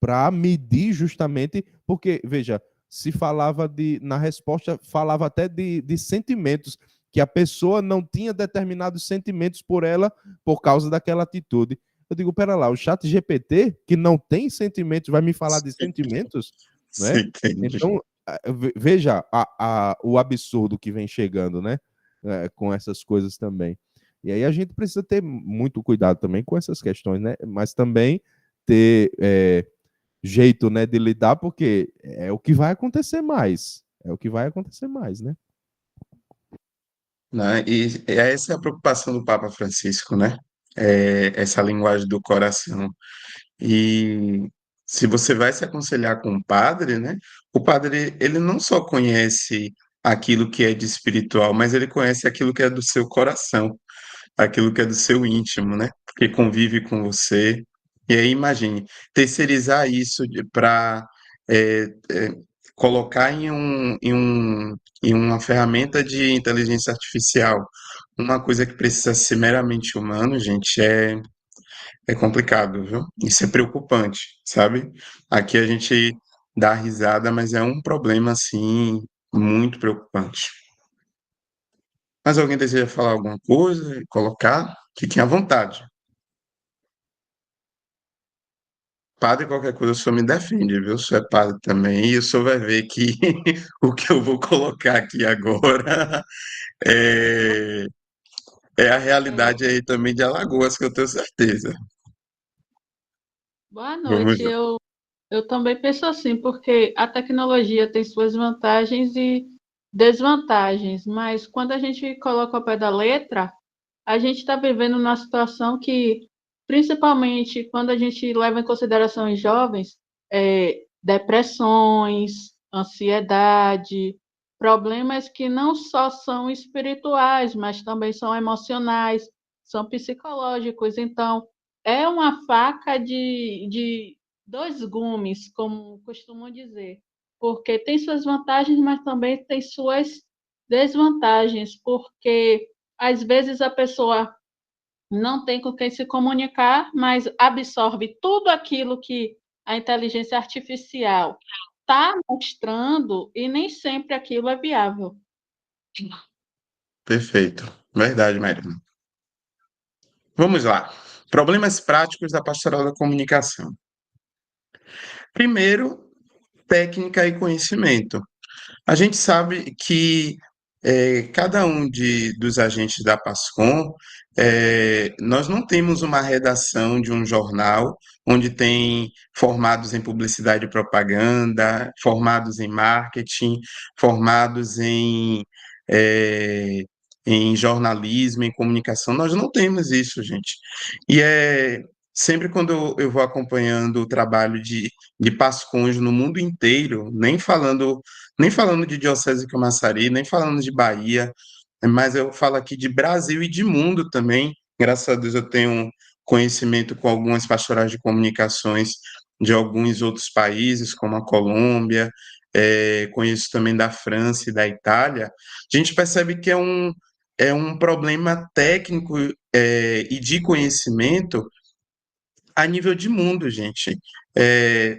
para medir justamente, porque, veja, se falava na resposta, falava até de sentimentos, que a pessoa não tinha determinados sentimentos por ela, por causa daquela atitude. Eu digo, pera lá, o chat GPT, que não tem sentimentos, vai me falar de sentimentos? Né? Então, veja o absurdo que vem chegando, né? Com essas coisas também. E aí a gente precisa ter muito cuidado também com essas questões, né? Mas também ter jeito, né, de lidar, porque é o que vai acontecer mais. É o que vai acontecer mais, né? Né? E essa é a preocupação do Papa Francisco, né? Essa linguagem do coração. E se você vai se aconselhar com o padre, né? O padre, ele não só conhece aquilo que é de espiritual, mas ele conhece aquilo que é do seu coração, aquilo que é do seu íntimo, né? Porque convive com você. E aí, imagine, terceirizar isso para colocar em uma ferramenta de inteligência artificial uma coisa que precisa ser meramente humano, gente, é complicado, viu? Isso é preocupante, sabe? Aqui a gente dá risada, mas é um problema, assim, muito preocupante. Mas alguém deseja falar alguma coisa, colocar? Fiquem à vontade. Padre, qualquer coisa, o senhor me defende, viu? O senhor é padre também, e o senhor vai ver que o que eu vou colocar aqui agora é, é a realidade aí também de Alagoas, que eu tenho certeza. Boa Vamos noite. lá. Eu também penso assim, porque a tecnologia tem suas vantagens e desvantagens, mas quando a gente coloca ao pé da letra, a gente está vivendo numa situação que, principalmente quando a gente leva em consideração os jovens, depressões, ansiedade, problemas que não só são espirituais, mas também são emocionais, são psicológicos. Então, é uma faca de dois gumes, como costumam dizer, porque tem suas vantagens, mas também tem suas desvantagens, porque às vezes a pessoa não tem com quem se comunicar, mas absorve tudo aquilo que a inteligência artificial está mostrando e nem sempre aquilo é viável. Perfeito. Verdade, Marina. Vamos lá. Problemas práticos da pastoral da comunicação. Primeiro, técnica e conhecimento. A gente sabe que cada um dos agentes da PASCOM, nós não temos uma redação de um jornal onde tem formados em publicidade e propaganda, formados em marketing, formados eh, em jornalismo, em comunicação. Nós não temos isso, gente. E sempre quando eu vou acompanhando o trabalho de PASCONs no mundo inteiro, nem falando de Diocese de Camaçari, nem falando de Bahia, mas eu falo aqui de Brasil e de mundo também. Graças a Deus eu tenho conhecimento com algumas pastorais de comunicações de alguns outros países, como a Colômbia, conheço também da França e da Itália. A gente percebe que é um problema técnico e de conhecimento a nível de mundo, gente.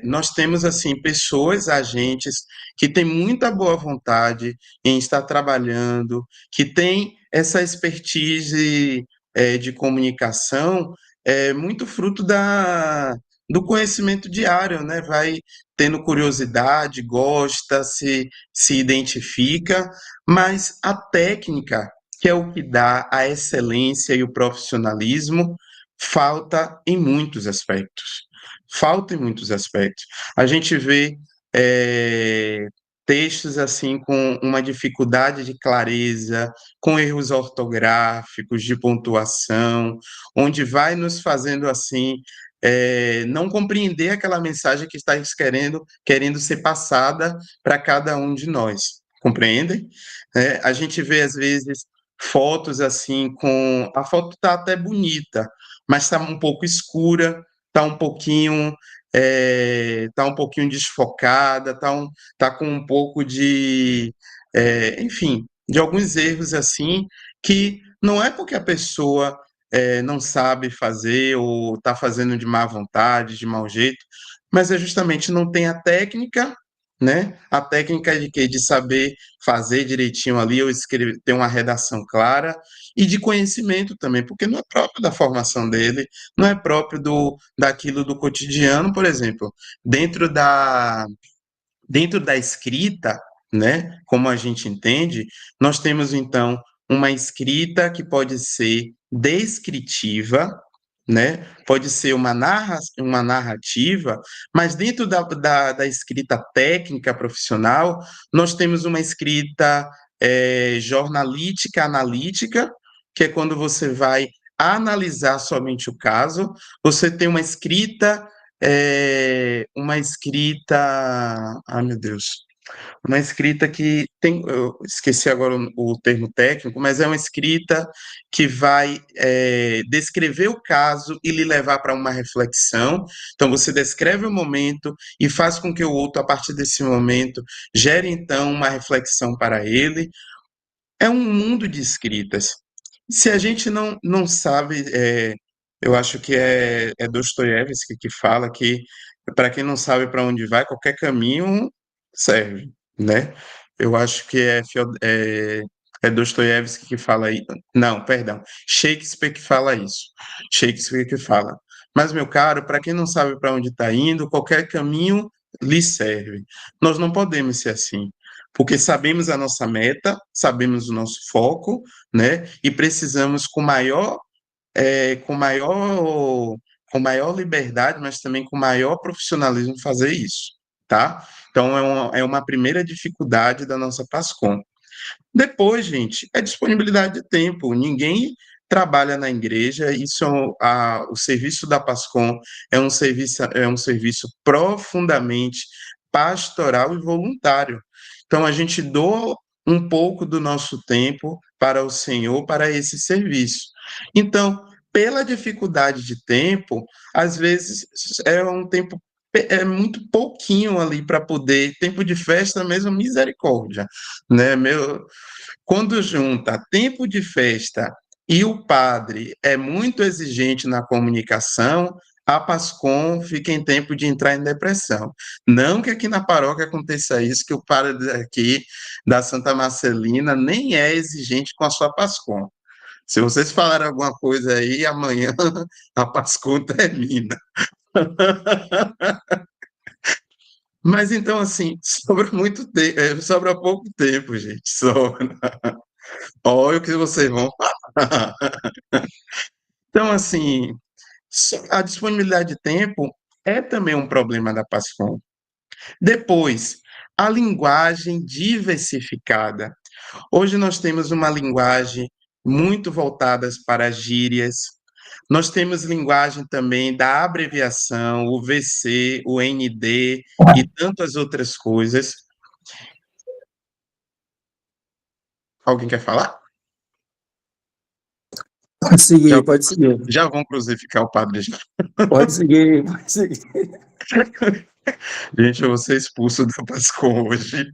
Nós temos, assim, pessoas, agentes, que têm muita boa vontade em estar trabalhando, que têm essa expertise de comunicação, muito fruto do conhecimento diário, né? Vai tendo curiosidade, gosta, se identifica, mas a técnica, que é o que dá a excelência e o profissionalismo, falta em muitos aspectos. Falta em muitos aspectos. A gente vê textos assim com uma dificuldade de clareza, com erros ortográficos, de pontuação, onde vai nos fazendo assim não compreender aquela mensagem que está querendo ser passada para cada um de nós. Compreendem? A gente vê às vezes fotos assim com a foto está até bonita, mas está um pouco escura, está um pouquinho desfocada, está com um pouco enfim, de alguns erros assim, que não é porque a pessoa não sabe fazer ou está fazendo de má vontade, de mau jeito, mas é justamente não tem a técnica, né? A técnica de quê? De saber fazer direitinho ali, ou escrever, ter uma redação clara, e de conhecimento também, porque não é próprio da formação dele, não é próprio daquilo do cotidiano, por exemplo, dentro da escrita, né, como a gente entende, nós temos então uma escrita que pode ser descritiva, né, pode ser uma narrativa, mas dentro da escrita técnica profissional, nós temos uma escrita jornalística, analítica, que é quando você vai analisar somente o caso, você tem ai meu Deus, uma escrita que tem, eu esqueci agora o termo técnico, mas é uma escrita que vai descrever o caso e lhe levar para uma reflexão. Então, você descreve o momento e faz com que o outro, a partir desse momento, gere, então, uma reflexão para ele. É um mundo de escritas. Se a gente não sabe, eu acho que é Dostoiévski que fala que, para quem não sabe para onde vai, qualquer caminho serve, né? Eu acho que é Dostoiévski que fala isso. Não, perdão, Shakespeare que fala isso. Shakespeare que fala. Mas, meu caro, para quem não sabe para onde está indo, qualquer caminho lhe serve. Nós não podemos ser assim, porque sabemos a nossa meta, sabemos o nosso foco, né? E precisamos com maior, com maior liberdade, mas também com maior profissionalismo fazer isso, tá? Então é uma primeira dificuldade da nossa PASCOM. Depois, gente, é disponibilidade de tempo. Ninguém trabalha na igreja. Isso o serviço da Pascom é um serviço profundamente pastoral e voluntário. Então, a gente doa um pouco do nosso tempo para o Senhor, para esse serviço. Então, pela dificuldade de tempo, às vezes é um tempo muito pouquinho ali para poder, tempo de festa mesmo, misericórdia, né? Quando junta tempo de festa e o padre é muito exigente na comunicação, a Pascom fica em tempo de entrar em depressão. Não que aqui na paróquia aconteça isso, que o padre aqui da Santa Marcelina nem é exigente com a sua Pascom. Se vocês falarem alguma coisa aí, amanhã a Pascom termina. Mas então, assim, sobra muito tempo, sobra pouco tempo, gente. Sobra. Olha o que vocês vão falar. Então, assim, a disponibilidade de tempo é também um problema da Pascom. Depois, a linguagem diversificada. Hoje nós temos uma linguagem muito voltada para as gírias. Nós temos linguagem também da abreviação, o VC, o ND e tantas outras coisas. Alguém quer falar? Pode seguir, Já, pode seguir. já vão crucificar o padre. Pode seguir, pode seguir. Gente, eu vou ser expulso da Pascom hoje.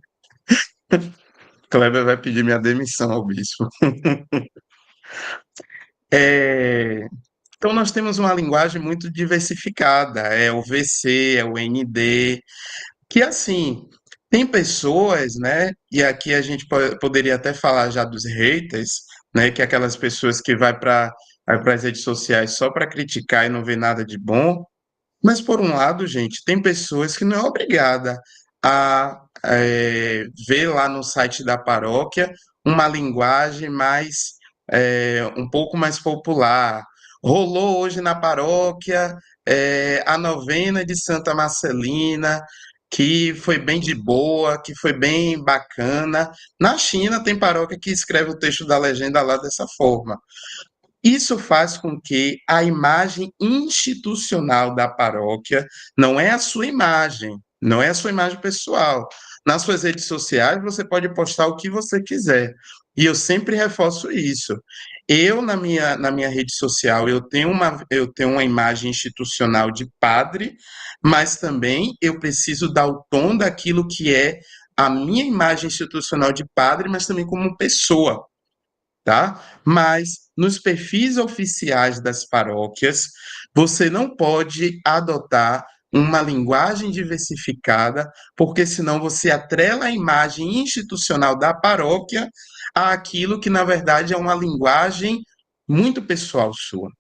Kleber vai pedir minha demissão ao bispo. Então, nós temos uma linguagem muito diversificada. É o VC, é o ND, que, assim, tem pessoas, né? E aqui a gente poderia até falar já dos haters, né? Que é aquelas pessoas que vai para as redes sociais só para criticar e não vê nada de bom. Mas, por um lado, gente, tem pessoas que não é obrigada a ver lá no site da paróquia uma linguagem mais, um pouco mais popular. Rolou hoje na paróquia a novena de Santa Marcelina, que foi bem de boa, que foi bem bacana. Na China tem paróquia que escreve o texto da legenda lá dessa forma. Isso faz com que a imagem institucional da paróquia não é a sua imagem, não é a sua imagem pessoal. Nas suas redes sociais, você pode postar o que você quiser. E eu sempre reforço isso. Eu, na minha rede social, eu tenho uma imagem institucional de padre, mas também eu preciso dar o tom daquilo que é a minha imagem institucional de padre, mas também como pessoa, tá? Mas nos perfis oficiais das paróquias, você não pode adotar uma linguagem diversificada, porque senão você atrela a imagem institucional da paróquia àquilo que, na verdade, é uma linguagem muito pessoal sua,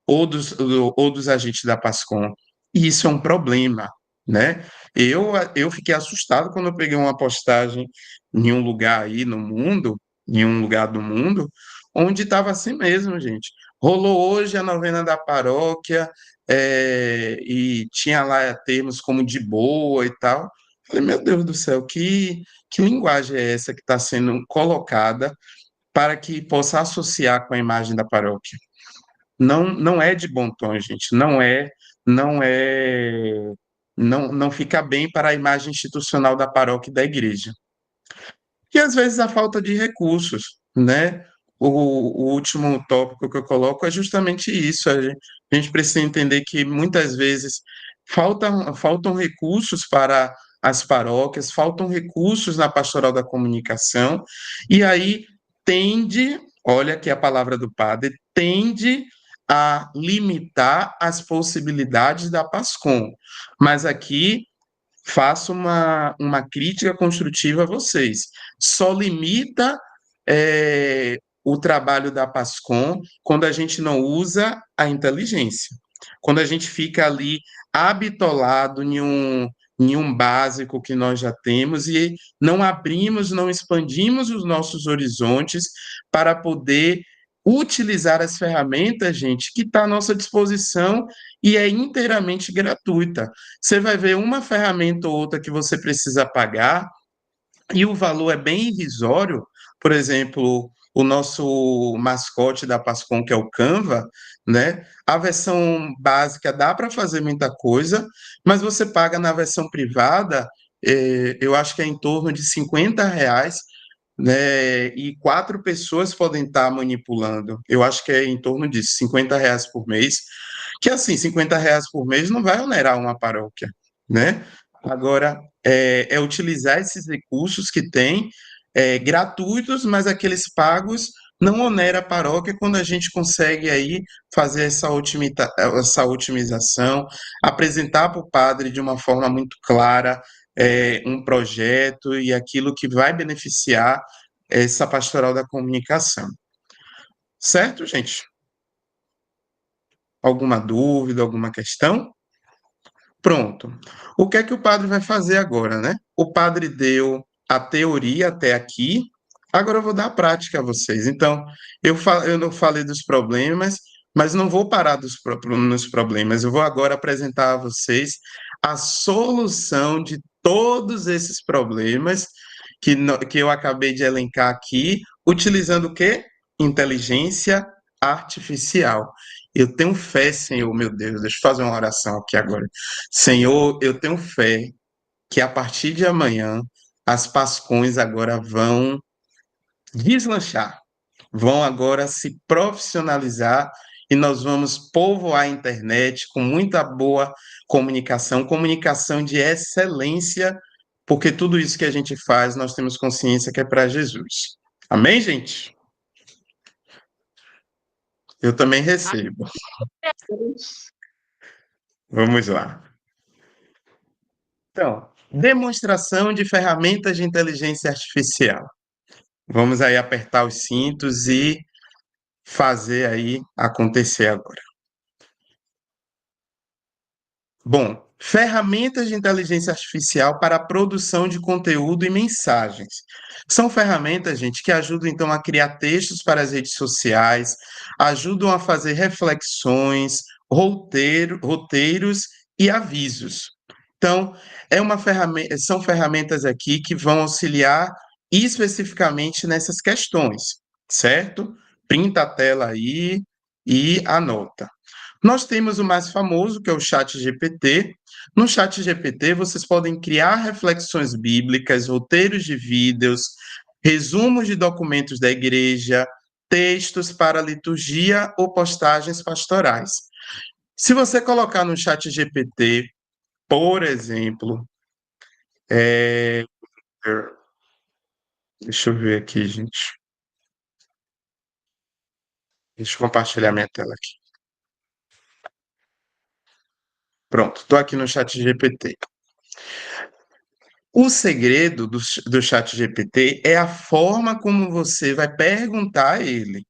ou dos agentes da Pascom. E isso é um problema, né? Eu fiquei assustado quando eu peguei uma postagem em um lugar aí no mundo, em um lugar do mundo, onde estava assim mesmo, gente. Rolou hoje a novena da paróquia, e tinha lá termos como de boa e tal. Falei, meu Deus do céu, que linguagem é essa que está sendo colocada para que possa associar com a imagem da paróquia? Não é de bom tom, gente. Não fica bem para a imagem institucional da paróquia e da igreja. E às vezes a falta de recursos, né? O último tópico que eu coloco é justamente isso. A gente precisa entender que muitas vezes faltam recursos para as paróquias, faltam recursos na pastoral da comunicação, e aí olha aqui a palavra do padre, tende a limitar as possibilidades da Pascom. Mas aqui faço uma crítica construtiva a vocês. Só limita o trabalho da Pascom quando a gente não usa a inteligência. Quando a gente fica ali habitolado em um básico que nós já temos e não abrimos, não expandimos os nossos horizontes para poder utilizar as ferramentas, gente, que está à nossa disposição e é inteiramente gratuita. Você vai ver uma ferramenta ou outra que você precisa pagar e o valor é bem irrisório. Por exemplo, o nosso mascote da Pascom, que é o Canva, né? A versão básica dá para fazer muita coisa, mas você paga na versão privada, eu acho que é em torno de R$ 50, né? E 4 pessoas podem estar manipulando. Eu acho que é em torno disso, R$ 50 por mês. Que assim, R$ 50 por mês não vai onerar uma paróquia, né? Agora, é utilizar esses recursos que tem, gratuitos, mas aqueles pagos não onera a paróquia quando a gente consegue aí fazer essa otimização, apresentar para o padre de uma forma muito clara, um projeto e aquilo que vai beneficiar essa pastoral da comunicação. Certo, gente? Alguma dúvida, alguma questão? Pronto. O que é que o padre vai fazer agora, né? O padre deu a teoria até aqui, agora eu vou dar a prática a vocês. Então, eu não falei dos problemas, mas não vou parar nos problemas. Eu vou agora apresentar a vocês a solução de todos esses problemas que eu acabei de elencar aqui, utilizando o quê? Inteligência artificial. Eu tenho fé, Senhor, meu Deus, deixa eu fazer uma oração aqui agora. Senhor, eu tenho fé que a partir de amanhã as Pascões agora vão deslanchar, vão agora se profissionalizar e nós vamos povoar a internet com muita boa comunicação, comunicação de excelência, porque tudo isso que a gente faz, nós temos consciência que é para Jesus. Amém, gente? Eu também recebo. Vamos lá. Então, demonstração de ferramentas de inteligência artificial. Vamos aí apertar os cintos e fazer aí acontecer agora. Bom, ferramentas de inteligência artificial para a produção de conteúdo e mensagens. São ferramentas, gente, que ajudam então a criar textos para as redes sociais, ajudam a fazer reflexões, roteiros e avisos. Então, são ferramentas aqui que vão auxiliar especificamente nessas questões, certo? Printa a tela aí e anota. Nós temos o mais famoso, que é o ChatGPT. No ChatGPT, vocês podem criar reflexões bíblicas, roteiros de vídeos, resumos de documentos da igreja, textos para liturgia ou postagens pastorais. Se você colocar no ChatGPT, por exemplo, deixa eu ver aqui, gente. Deixa eu compartilhar minha tela aqui. Pronto, estou aqui no ChatGPT. O segredo do ChatGPT é a forma como você vai perguntar a ele.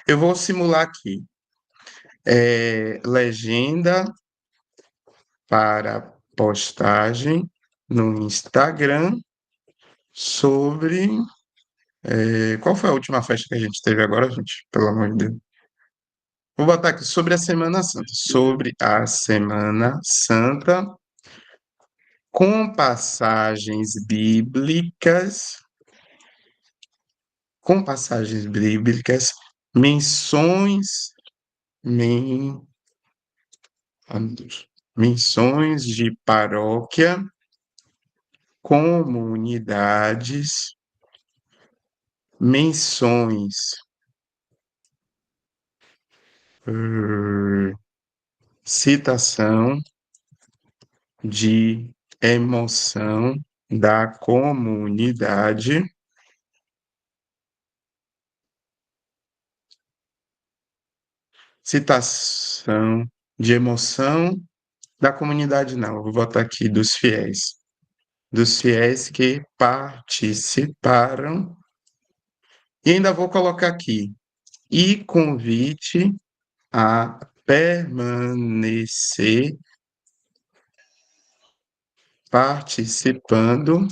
Eu vou simular aqui. Legenda para postagem no Instagram sobre. Qual foi a última festa que a gente teve agora, gente? Pelo amor de Deus. Vou botar aqui sobre a Semana Santa. Sobre a Semana Santa, com passagens bíblicas, menções, men- menções de paróquia, comunidades, menções, citação de emoção da comunidade, citação de emoção da comunidade, não, eu vou botar aqui dos fiéis que participaram, e ainda vou colocar aqui, e convite a permanecer participando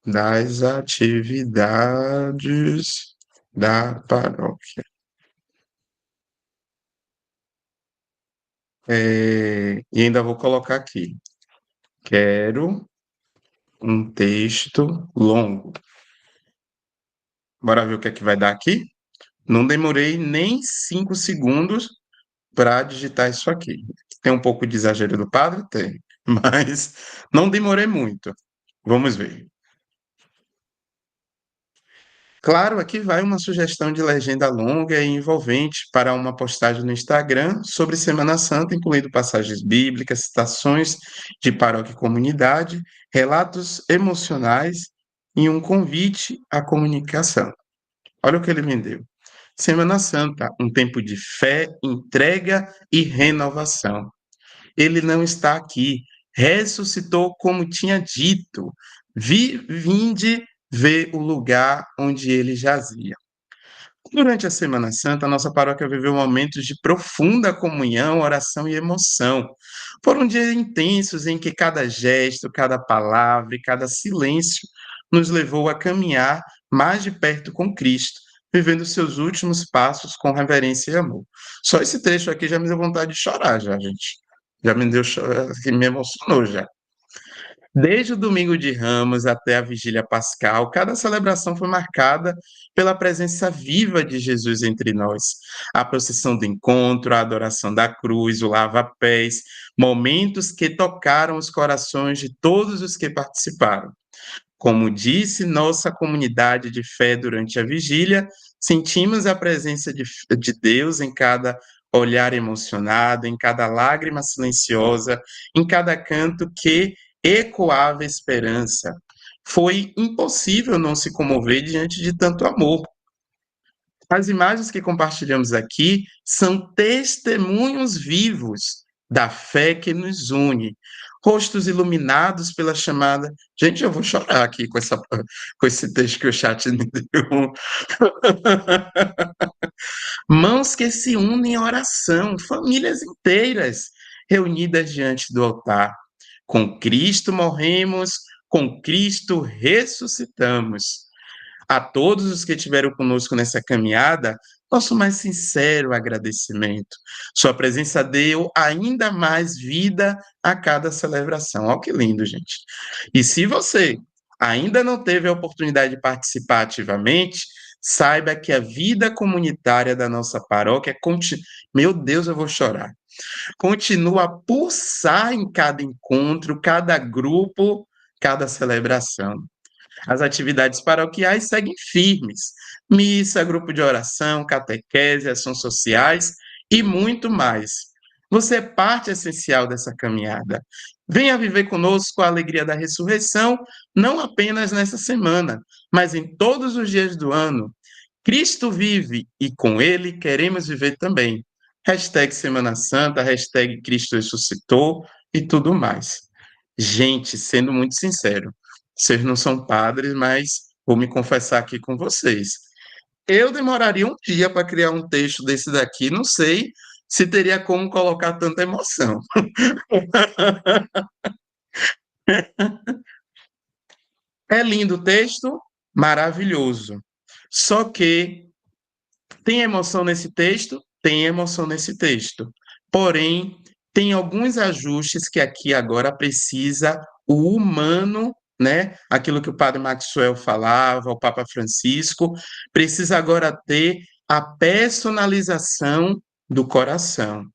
das atividades da paróquia. E ainda vou colocar aqui. Quero um texto longo. Bora ver o que é que vai dar aqui? Não demorei nem 5 segundos para digitar isso aqui. Tem um pouco de exagero do padre? Tem. Mas não demorei muito. Vamos ver. Claro, aqui vai uma sugestão de legenda longa e envolvente para uma postagem no Instagram sobre Semana Santa, incluindo passagens bíblicas, citações de paróquia e comunidade, relatos emocionais e um convite à comunicação. Olha o que ele me deu. Semana Santa, um tempo de fé, entrega e renovação. Ele não está aqui, ressuscitou como tinha dito. Vinde ver o lugar onde ele jazia. Durante a Semana Santa, a nossa paróquia viveu momentos de profunda comunhão, oração e emoção. Foram dias intensos em que cada gesto, cada palavra e cada silêncio nos levou a caminhar mais de perto com Cristo, vivendo seus últimos passos com reverência e amor. Só esse trecho aqui já me deu vontade de chorar, já, gente. Já me deu, me emocionou já. Desde o domingo de Ramos até a vigília pascal, cada celebração foi marcada pela presença viva de Jesus entre nós. A procissão do encontro, a adoração da cruz, o lava-pés, momentos que tocaram os corações de todos os que participaram. Como disse nossa comunidade de fé durante a vigília, sentimos a presença de Deus em cada olhar emocionado, em cada lágrima silenciosa, em cada canto que ecoava esperança. Foi impossível não se comover diante de tanto amor. As imagens que compartilhamos aqui são testemunhos vivos da fé que nos une. Rostos iluminados pela chamada. Gente, eu vou chorar aqui com esse texto que o chat me deu. Mãos que se unem em oração, famílias inteiras reunidas diante do altar. Com Cristo morremos, com Cristo ressuscitamos. A todos os que estiveram conosco nessa caminhada, nosso mais sincero agradecimento. Sua presença deu ainda mais vida a cada celebração. Olha que lindo, gente. E se você ainda não teve a oportunidade de participar ativamente, saiba que a vida comunitária da nossa paróquia Meu Deus, eu vou chorar. Continua a pulsar em cada encontro, cada grupo, cada celebração. As atividades paroquiais seguem firmes. Missa, grupo de oração, catequese, ações sociais e muito mais. Você é parte essencial dessa caminhada. Venha viver conosco a alegria da ressurreição, não apenas nessa semana, mas em todos os dias do ano. Cristo vive e com ele queremos viver também. Hashtag Semana Santa, hashtag Cristo ressuscitou e tudo mais. Gente, sendo muito sincero, vocês não são padres, mas vou me confessar aqui com vocês. Eu demoraria um dia para criar um texto desse daqui, não sei se teria como colocar tanta emoção. É lindo o texto, maravilhoso. Só que tem emoção nesse texto? Tem emoção nesse texto. Porém, tem alguns ajustes que aqui agora precisa o humano, né? Aquilo que o padre Maxwell falava, o Papa Francisco, precisa agora ter a personalização do coração.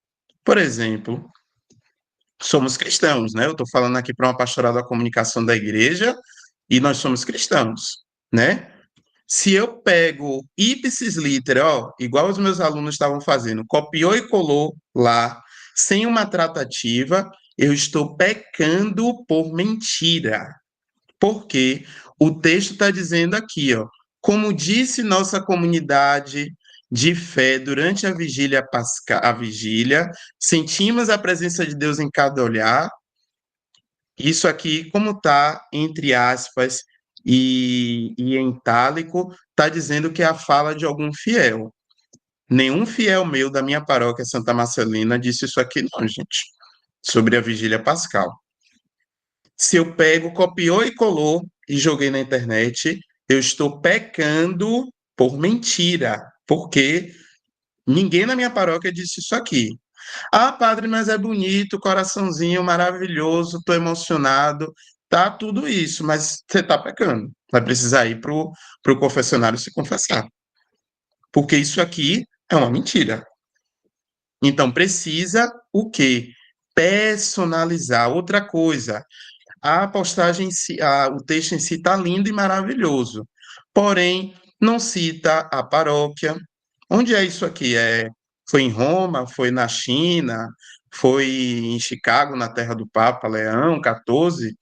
Por exemplo, somos cristãos, né? Eu estou falando aqui para uma pastoral da comunicação da igreja e nós somos cristãos, né? Se eu pego ipsis literal, ó, igual os meus alunos estavam fazendo, copiou e colou lá, sem uma tratativa, eu estou pecando por mentira. Porque o texto está dizendo aqui, ó, como disse nossa comunidade de fé durante a vigília pascal, a vigília, sentimos a presença de Deus em cada olhar. Isso aqui, como está entre aspas e em itálico, está dizendo que é a fala de algum fiel. Nenhum fiel meu da minha paróquia Santa Marcelina disse isso aqui, não, gente, sobre a vigília pascal. Se eu pego, copiou e colou e joguei na internet, eu estou pecando por mentira, porque ninguém na minha paróquia disse isso aqui. Ah, padre, mas é bonito, coraçãozinho maravilhoso, estou emocionado, tá tudo isso, mas você está pecando. vai precisar ir para o confessionário se confessar. Porque isso aqui é uma mentira. Então, precisa o quê? Personalizar. Outra coisa, a postagem, o texto em si está lindo e maravilhoso, porém, não cita a paróquia. Onde é isso aqui? Foi em Roma? Foi na China? Foi em Chicago, na terra do Papa Leão XIV?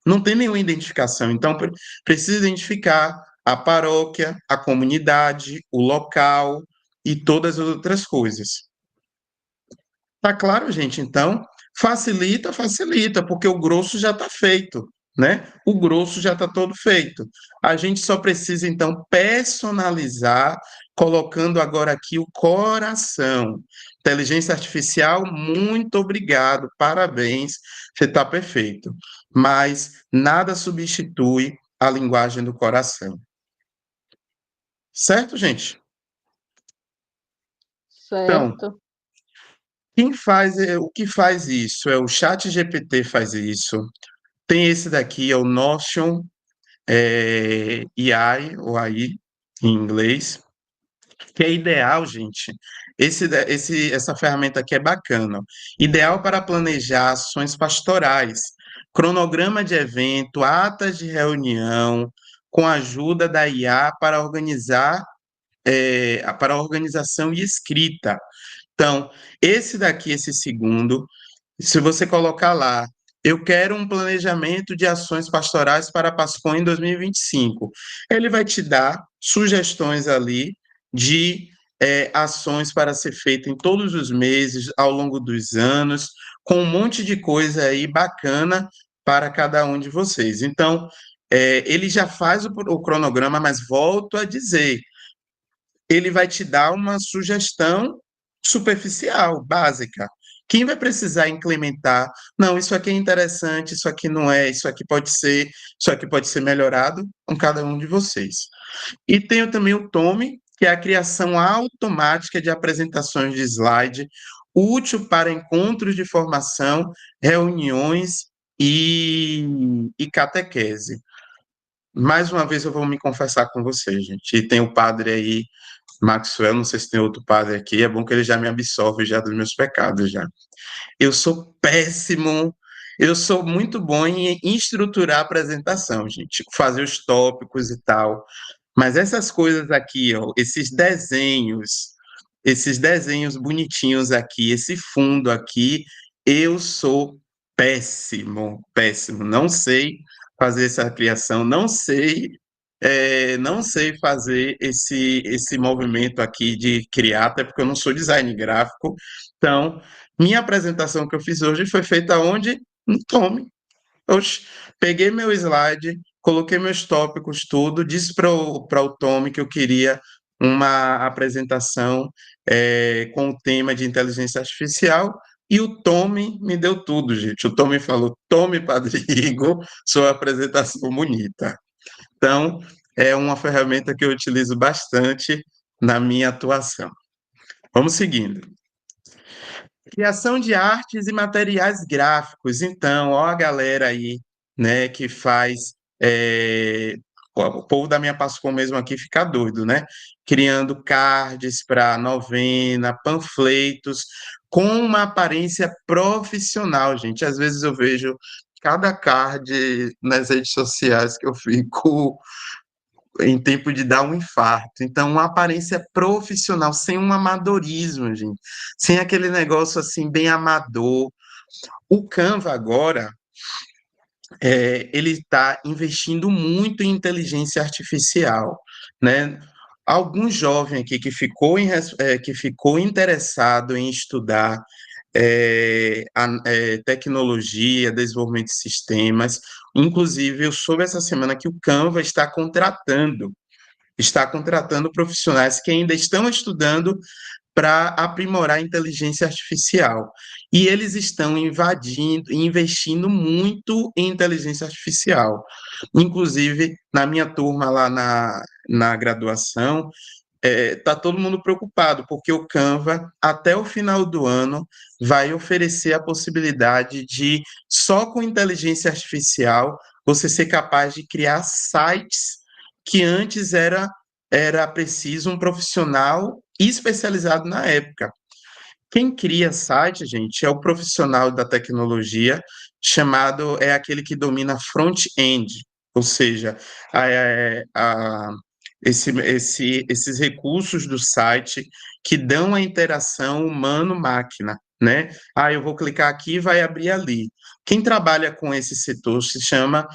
Não tem nenhuma identificação. Então, precisa identificar a paróquia, a comunidade, o local e todas as outras coisas. Tá claro, gente? Então, facilita, facilita, porque o grosso já está feito, né? O grosso já está todo feito. A gente só precisa, então, personalizar, colocando agora aqui o coração. Inteligência artificial, muito obrigado, parabéns, você está perfeito. Mas nada substitui a linguagem do coração. Certo, gente? Então, Certo. o que faz isso? É o ChatGPT faz isso. Tem esse daqui, é o Notion AI, ou AI, em inglês, que é ideal, gente. Essa ferramenta aqui é bacana. Ideal para planejar ações pastorais, cronograma de evento, atas de reunião, com a ajuda da IA para organização e escrita. Então, esse segundo, se você colocar lá, eu quero um planejamento de ações pastorais para Pascom em 2025, ele vai te dar sugestões ali de ações para ser feita em todos os meses, ao longo dos anos, com um monte de coisa aí bacana para cada um de vocês. Então, ele já faz o cronograma, mas volto a dizer, ele vai te dar uma sugestão superficial, básica. Quem vai precisar implementar? Não, isso aqui é interessante, isso aqui não é, isso aqui pode ser melhorado com cada um de vocês. E tenho também o Tome, que é a criação automática de apresentações de slide, útil para encontros de formação, reuniões e catequese. Mais uma vez eu vou me confessar com vocês, gente. E tem o padre aí, Maxwell, não sei se tem outro padre aqui, é bom que ele já me absolve já dos meus pecados já. Eu sou péssimo, eu sou muito bom em estruturar a apresentação, gente, fazer os tópicos e tal, mas essas coisas aqui, ó, esses desenhos bonitinhos aqui, esse fundo aqui, eu sou péssimo, péssimo, não sei fazer essa criação, não sei fazer esse movimento aqui de criar, até porque eu não sou design gráfico. Então, minha apresentação que eu fiz hoje foi feita onde? No Tome. Oxe, peguei meu slide, coloquei meus tópicos, tudo, disse para o Tome que eu queria uma apresentação com o tema de inteligência artificial, e o Tome me deu tudo, gente. O Tome falou, Tome, Padre Igor, sua apresentação bonita. Então, é uma ferramenta que eu utilizo bastante na minha atuação. Vamos seguindo. Criação de artes e materiais gráficos. Então, ó a galera aí, né, que faz... o povo da minha Pascom mesmo aqui fica doido, né? Criando cards para novena, panfletos, com uma aparência profissional, gente. Às vezes eu vejo cada card nas redes sociais que eu fico em tempo de dar um infarto. Então, uma aparência profissional, sem um amadorismo, gente. Sem aquele negócio assim, bem amador. O Canva agora, ele está investindo muito em inteligência artificial, né? Algum jovem aqui que ficou interessado em estudar tecnologia, desenvolvimento de sistemas. Inclusive, eu soube essa semana que o Canva está contratando profissionais que ainda estão estudando para aprimorar a inteligência artificial. E eles estão investindo muito em inteligência artificial. Inclusive, na minha turma lá na graduação, está todo mundo preocupado, porque o Canva, até o final do ano, vai oferecer a possibilidade de, só com inteligência artificial, você ser capaz de criar sites que antes era preciso um profissional especializado na época. Quem cria site, gente, é o profissional da tecnologia, é aquele que domina front-end, ou seja, a- esses recursos do site que dão a interação humano-máquina, né? Eu vou clicar aqui e vai abrir ali. Quem trabalha com esse setor se chama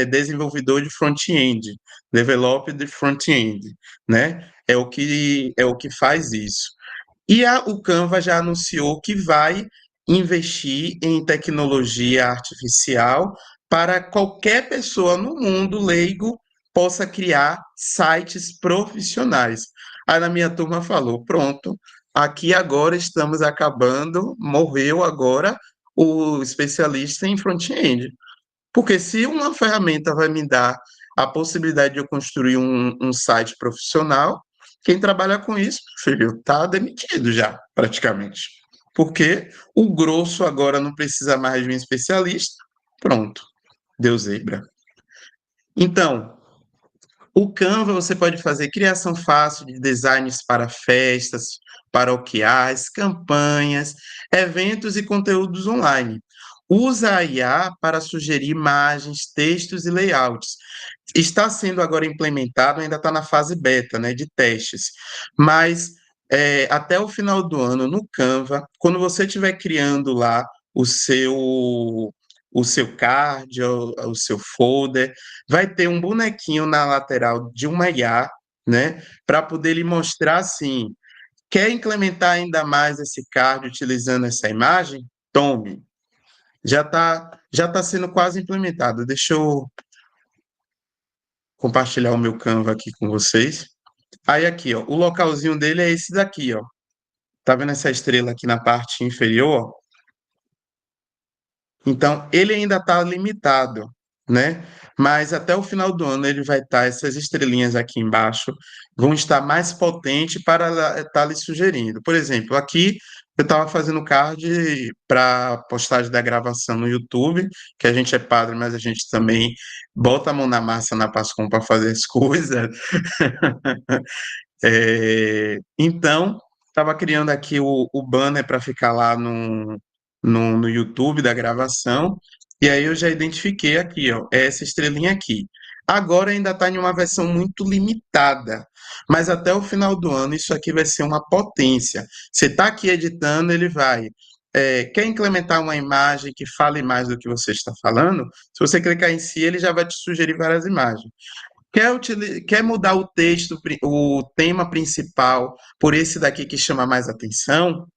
desenvolvedor de front-end, developer de front-end, né? É o que faz isso. E o Canva já anunciou que vai investir em tecnologia artificial para qualquer pessoa no mundo leigo possa criar sites profissionais. Aí na minha turma falou: pronto, aqui agora estamos acabando, morreu agora o especialista em front-end. Porque se uma ferramenta vai me dar a possibilidade de eu construir um site profissional, quem trabalha com isso, filho, está demitido já, praticamente. Porque o grosso agora não precisa mais de um especialista. Pronto, deu zebra. Então, o Canva você pode fazer criação fácil de designs para festas, paroquiais, campanhas, eventos e conteúdos online. Usa a IA para sugerir imagens, textos e layouts. Está sendo agora implementado, ainda está na fase beta, né, de testes. Mas até o final do ano, no Canva, quando você estiver criando lá o seu card, o seu folder, vai ter um bonequinho na lateral de uma IA, né, para poder lhe mostrar assim, quer implementar ainda mais esse card utilizando essa imagem? Tome. Já tá sendo quase implementado. Deixa eu compartilhar o meu Canva aqui com vocês. Aí aqui, ó, o localzinho dele é esse daqui, ó. Tá vendo essa estrela aqui na parte inferior? Então, ele ainda está limitado, né? Mas até o final do ano ele vai estar, essas estrelinhas aqui embaixo vão estar mais potentes para estar lhe sugerindo. Por exemplo, aqui eu estava fazendo card para postagem da gravação no YouTube, que a gente é padre, mas a gente também bota a mão na massa na Pascom para fazer as coisas. Então, estava criando aqui o banner para ficar lá no YouTube da gravação, e aí eu já identifiquei aqui, ó, é essa estrelinha aqui. Agora ainda está em uma versão muito limitada, mas até o final do ano isso aqui vai ser uma potência. Você está aqui editando, ele vai. Quer implementar uma imagem que fale mais do que você está falando? Se você clicar em si, ele já vai te sugerir várias imagens. Quer mudar o texto, o tema principal, por esse daqui que chama mais atenção?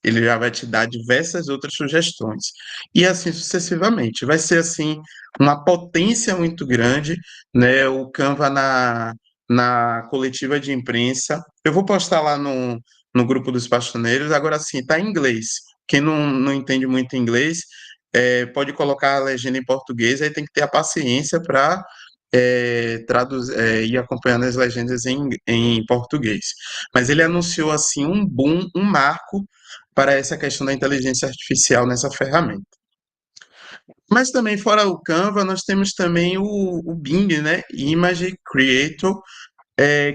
Ele já vai te dar diversas outras sugestões. E assim sucessivamente. Vai ser, assim, uma potência muito grande, né? O Canva na coletiva de imprensa. Eu vou postar lá no grupo dos pastoneiros. Agora, sim, está em inglês. Quem não entende muito inglês, pode colocar a legenda em português, aí tem que ter a paciência para ir acompanhando as legendas em português. Mas ele anunciou assim um boom, um marco para essa questão da inteligência artificial nessa ferramenta. Mas também, fora o Canva, nós temos também o Bing, né? Image Creator,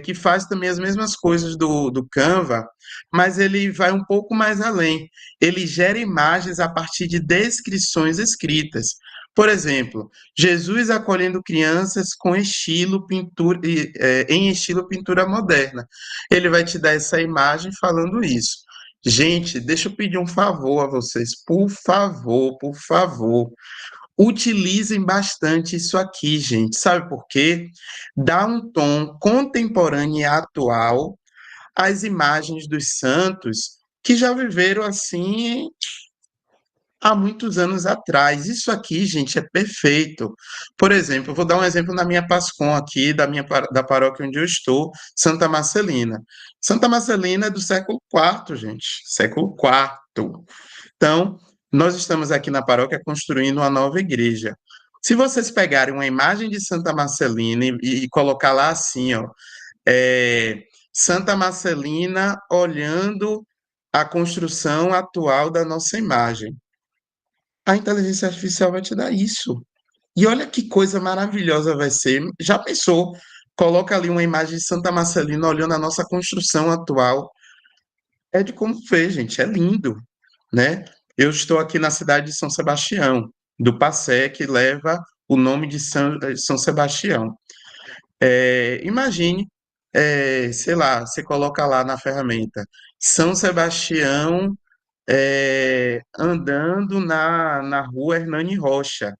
que faz também as mesmas coisas do Canva, mas ele vai um pouco mais além. Ele gera imagens a partir de descrições escritas. Por exemplo, Jesus acolhendo crianças com estilo pintura, em estilo pintura moderna. Ele vai te dar essa imagem falando isso. Gente, deixa eu pedir um favor a vocês, por favor, utilizem bastante isso aqui, gente. Sabe por quê? Dá um tom contemporâneo e atual às imagens dos santos que já viveram assim há muitos anos atrás. Isso aqui, gente, é perfeito. Por exemplo, eu vou dar um exemplo na minha Pascom aqui, da paróquia onde eu estou, Santa Marcelina. Santa Marcelina é do século IV, gente. Século IV. Então, nós estamos aqui na paróquia construindo uma nova igreja. Se vocês pegarem uma imagem de Santa Marcelina e colocar lá assim, ó, Santa Marcelina olhando a construção atual da nossa imagem, a inteligência artificial vai te dar isso. E olha que coisa maravilhosa vai ser. Já pensou? Coloca ali uma imagem de Santa Marcelina olhando a nossa construção atual. É de como ver, gente. É lindo, né? Eu estou aqui na cidade de São Sebastião, do Passé, que leva o nome de São Sebastião. Imagine, sei lá, você coloca lá na ferramenta São Sebastião andando na rua Hernani Rocha,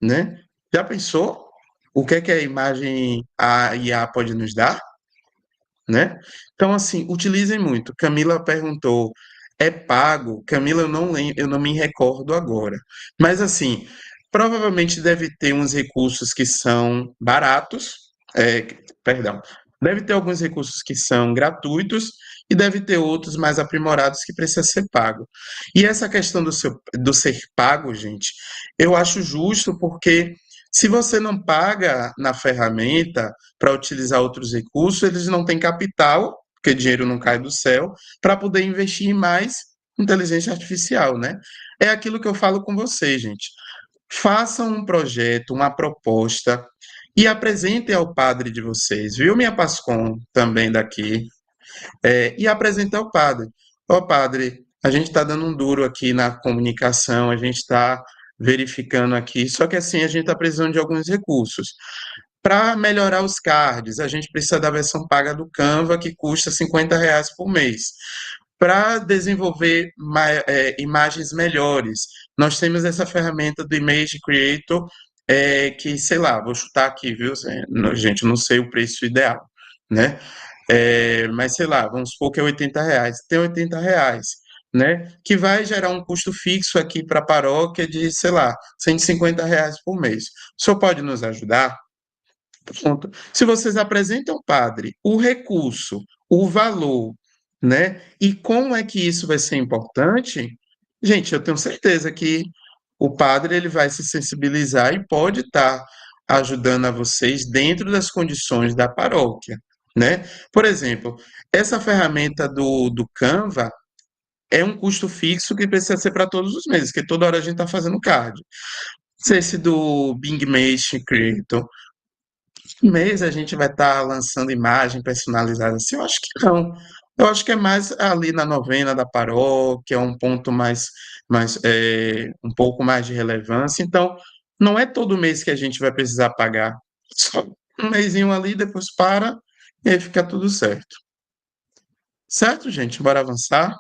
né? Já pensou o que é que a imagem a IA pode nos dar, né? Então, assim, utilizem muito. Camila perguntou, é pago? Camila, eu não lembro, eu não me recordo agora. Mas, assim, provavelmente deve ter uns recursos que são baratos, perdão, deve ter alguns recursos que são gratuitos e deve ter outros mais aprimorados que precisa ser pago. E essa questão do ser pago, gente, eu acho justo porque se você não paga na ferramenta para utilizar outros recursos, eles não têm capital, porque dinheiro não cai do céu, para poder investir em mais inteligência artificial, né? É aquilo que eu falo com vocês, gente. Façam um projeto, uma proposta e apresentem ao padre de vocês, viu, minha Pascom, também daqui, e apresentem ao padre. Ó, padre, a gente está dando um duro aqui na comunicação, a gente está verificando aqui, só que assim, a gente está precisando de alguns recursos. Para melhorar os cards, a gente precisa da versão paga do Canva, que custa R$ 50 por mês. Para desenvolver imagens melhores, nós temos essa ferramenta do Image Creator, que, sei lá, vou chutar aqui, viu? Gente, eu não sei o preço ideal, né? Mas, sei lá, vamos supor que é R$ 80. Tem R$ 80, né? Que vai gerar um custo fixo aqui para a paróquia de, sei lá, R$ 150 por mês. O senhor pode nos ajudar? Pronto. Se vocês apresentam ao padre o recurso, o valor, né? E como é que isso vai ser importante, gente, eu tenho certeza que o padre ele vai se sensibilizar e pode estar ajudando a vocês dentro das condições da paróquia, né? Por exemplo, essa ferramenta do Canva é um custo fixo que precisa ser para todos os meses, porque toda hora a gente está fazendo card. Se esse do Bing Image Creator mês a gente vai estar lançando imagem personalizada assim? Eu acho que não. Eu acho que é mais ali na novena da paróquia, um ponto um pouco mais de relevância. Então, não é todo mês que a gente vai precisar pagar. Só um mesinho ali, depois para, e aí fica tudo certo. Certo, gente? Bora avançar?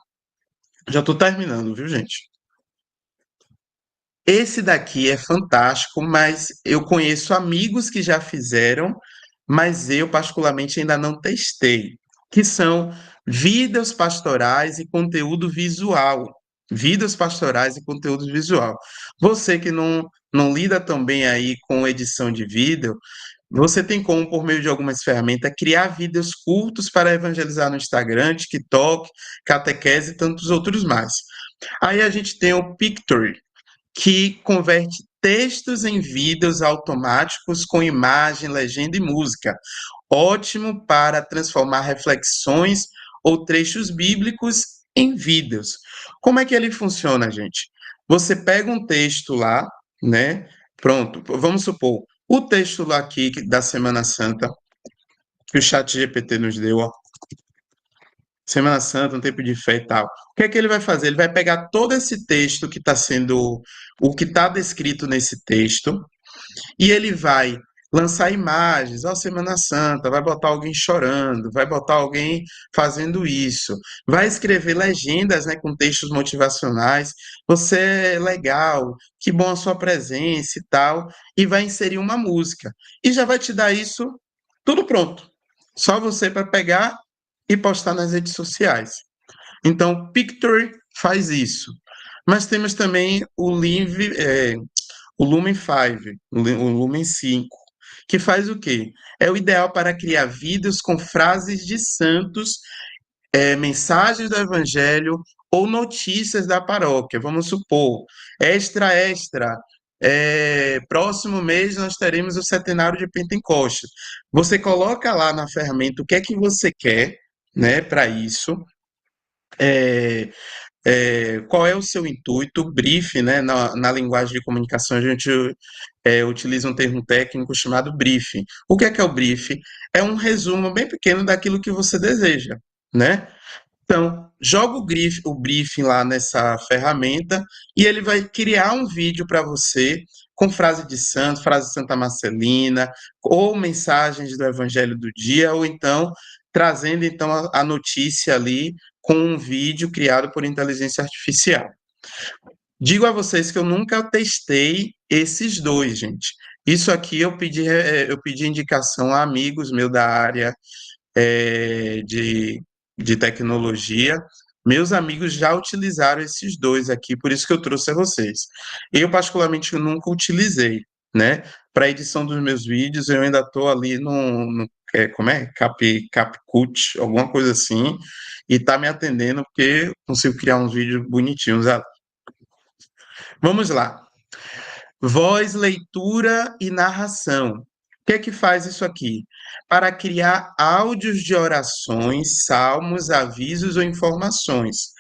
Já estou terminando, viu, gente? Esse daqui é fantástico, mas eu conheço amigos que já fizeram, mas eu particularmente ainda não testei, que são vídeos pastorais e conteúdo visual. Vídeos pastorais e conteúdo visual. Você que não lida tão bem aí com edição de vídeo, você tem como, por meio de algumas ferramentas, criar vídeos curtos para evangelizar no Instagram, TikTok, catequese e tantos outros mais. Aí a gente tem o Pictory, que converte textos em vídeos automáticos com imagem, legenda e música. Ótimo para transformar reflexões ou trechos bíblicos em vídeos. Como é que ele funciona, gente? Você pega um texto lá, né? Pronto, vamos supor, o texto lá aqui da Semana Santa, que o chat GPT nos deu, ó. Semana Santa, um tempo de fé e tal. O que é que ele vai fazer? Ele vai pegar todo esse texto que está sendo, o que está descrito nesse texto, e ele vai lançar imagens, ó, Semana Santa, vai botar alguém chorando, vai botar alguém fazendo isso, vai escrever legendas, né, com textos motivacionais, você é legal, que bom a sua presença e tal, e vai inserir uma música. E já vai te dar isso tudo pronto. Só você para pegar e postar nas redes sociais. Então, o Pictory faz isso. Mas temos também o Lumen 5, o Lumen 5, que faz o quê? É o ideal para criar vídeos com frases de santos, mensagens do evangelho ou notícias da paróquia. Vamos supor, extra, próximo mês nós teremos o centenário de Pentecostes. Você coloca lá na ferramenta o que é que você quer, né, para isso. qual é o seu intuito, o brief, né? Na linguagem de comunicação, a gente utiliza um termo técnico chamado briefing. O que é o briefing? É um resumo bem pequeno daquilo que você deseja, né? Então, joga o briefing lá nessa ferramenta e ele vai criar um vídeo para você com frase de santo, frase de Santa Marcelina, ou mensagens do Evangelho do dia, ou então trazendo então a notícia ali com um vídeo criado por inteligência artificial. Digo a vocês que eu nunca testei esses dois, gente. Isso aqui eu pedi indicação a amigos meus da área de tecnologia. Meus amigos já utilizaram esses dois aqui, por isso que eu trouxe a vocês. Eu, particularmente, nunca utilizei, né? Para a edição dos meus vídeos, eu ainda estou ali como é? CapCut, alguma coisa assim, e está me atendendo porque consigo criar uns vídeos bonitinhos. Vamos lá. Voz, leitura e narração. O que é que faz isso aqui? Para criar áudios de orações, salmos, avisos ou informações,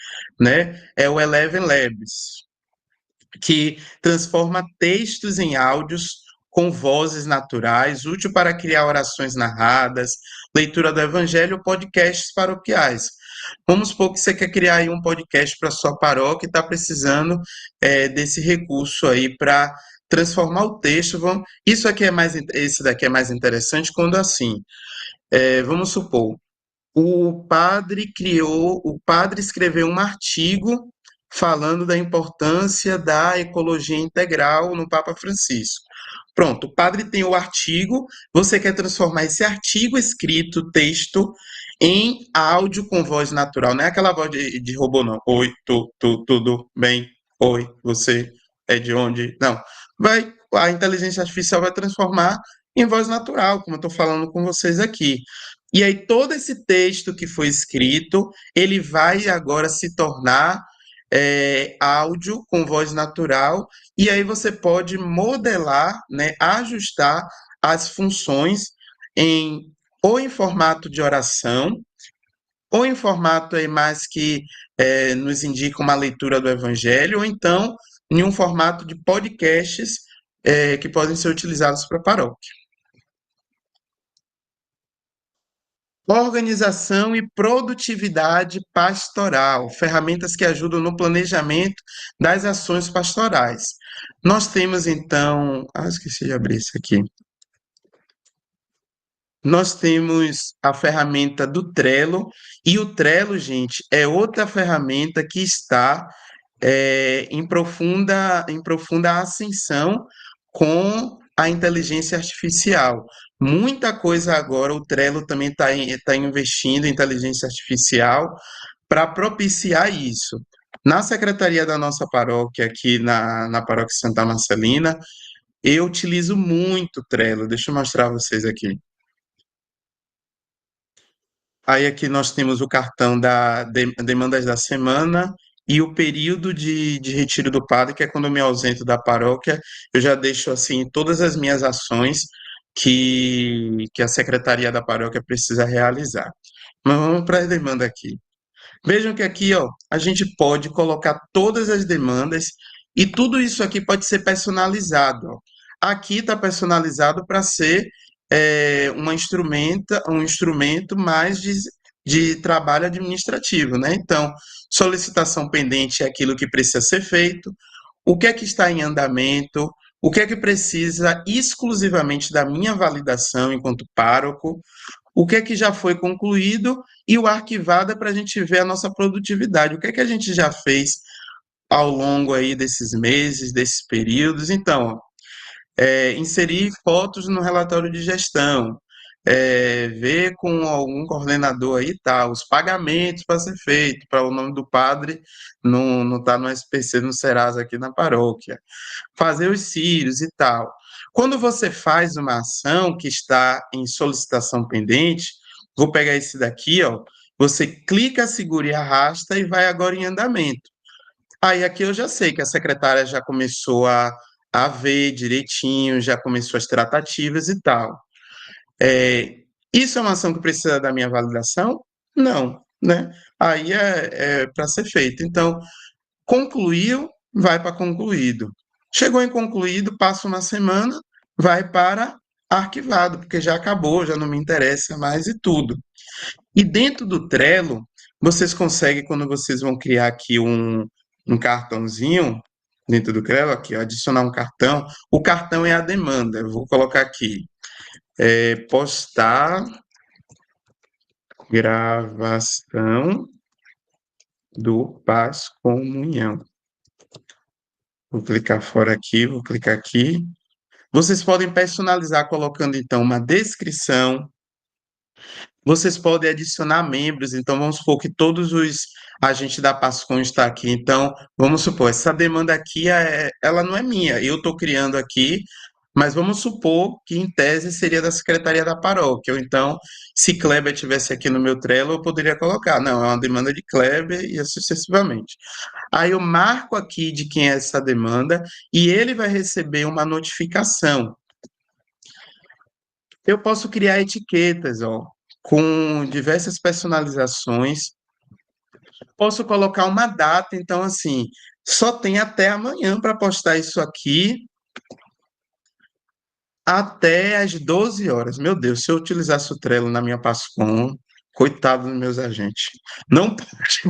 né? É o Eleven Labs, que transforma textos em áudios com vozes naturais, útil para criar orações narradas, leitura do evangelho ou podcasts paroquiais. Vamos supor que você quer criar aí um podcast para sua paróquia e está precisando desse recurso aí para transformar o texto. Esse daqui é mais interessante quando assim, vamos supor, o padre escreveu um artigo falando da importância da ecologia integral no Papa Francisco. Pronto, o padre tem o artigo, você quer transformar esse artigo escrito, texto, em áudio com voz natural, não é aquela voz de robô, não. Oi, tudo bem? Oi, você é de onde? Não. A inteligência artificial vai transformar em voz natural, como eu estou falando com vocês aqui. E aí, todo esse texto que foi escrito, ele vai agora se tornar áudio com voz natural, e aí você pode modelar, né, ajustar as funções ou em formato de oração, ou em formato aí mais que nos indica uma leitura do Evangelho, ou então em um formato de podcasts que podem ser utilizados para a paróquia. Organização e produtividade pastoral, ferramentas que ajudam no planejamento das ações pastorais. Nós temos, então... esqueci de abrir isso aqui. Nós temos a ferramenta do Trello, e o Trello, gente, é outra ferramenta que está em profunda ascensão com a inteligência artificial. Muita coisa agora, o Trello também está investindo em inteligência artificial para propiciar isso. Na secretaria da nossa paróquia, aqui na paróquia Santa Marcelina, eu utilizo muito o Trello. Deixa eu mostrar a vocês aqui. Aí aqui nós temos o cartão da demandas da semana e o período de retiro do padre, que é quando eu me ausento da paróquia, eu já deixo assim todas as minhas ações que a secretaria da paróquia precisa realizar. Mas vamos para a demanda aqui. Vejam que aqui, ó, a gente pode colocar todas as demandas e tudo isso aqui pode ser personalizado. Ó. Aqui está personalizado para ser um instrumento mais de trabalho administrativo, né? Então, solicitação pendente é aquilo que precisa ser feito, o que é que está em andamento, o que é que precisa exclusivamente da minha validação enquanto pároco, o que é que já foi concluído e o arquivado é para a gente ver a nossa produtividade, o que é que a gente já fez ao longo aí desses meses, desses períodos. Então, inserir fotos no relatório de gestão, ver com algum coordenador aí, tá, os pagamentos para ser feito, para o nome do padre não tá no SPC, no Serasa aqui na paróquia, fazer os círios e tal. Quando você faz uma ação que está em solicitação pendente, vou pegar esse daqui, ó, você clica, segura e arrasta e vai agora em andamento. Aí aqui eu já sei que a secretária já começou a ver direitinho, já começou as tratativas e tal. Isso é uma ação que precisa da minha validação? Não, né? Aí é para ser feito. Então, concluiu, vai para concluído. Chegou em concluído, passa uma semana, vai para arquivado, porque já acabou, já não me interessa mais e tudo. E dentro do Trello, vocês conseguem, quando vocês vão criar aqui um cartãozinho, dentro do Trello, aqui, ó, adicionar um cartão. O cartão é a demanda. Eu vou colocar aqui, postar gravação do Paz Comunhão. Vou clicar fora aqui, vou clicar aqui. Vocês podem personalizar colocando, então, uma descrição. Vocês podem adicionar membros, então vamos supor que todos os agentes da Pascom estão aqui. Então, vamos supor, essa demanda aqui, ela não é minha, eu estou criando aqui, mas vamos supor que, em tese, seria da Secretaria da Paróquia. Ou então, se Kleber estivesse aqui no meu Trello, eu poderia colocar, não, é uma demanda de Kleber e assim sucessivamente. Aí eu marco aqui de quem é essa demanda e ele vai receber uma notificação. Eu posso criar etiquetas, ó, com diversas personalizações. Posso colocar uma data, então assim, só tem até amanhã para postar isso aqui, até às 12 horas. Meu Deus, se eu utilizasse o Trello na minha Pascom, coitado dos meus agentes. Não pode,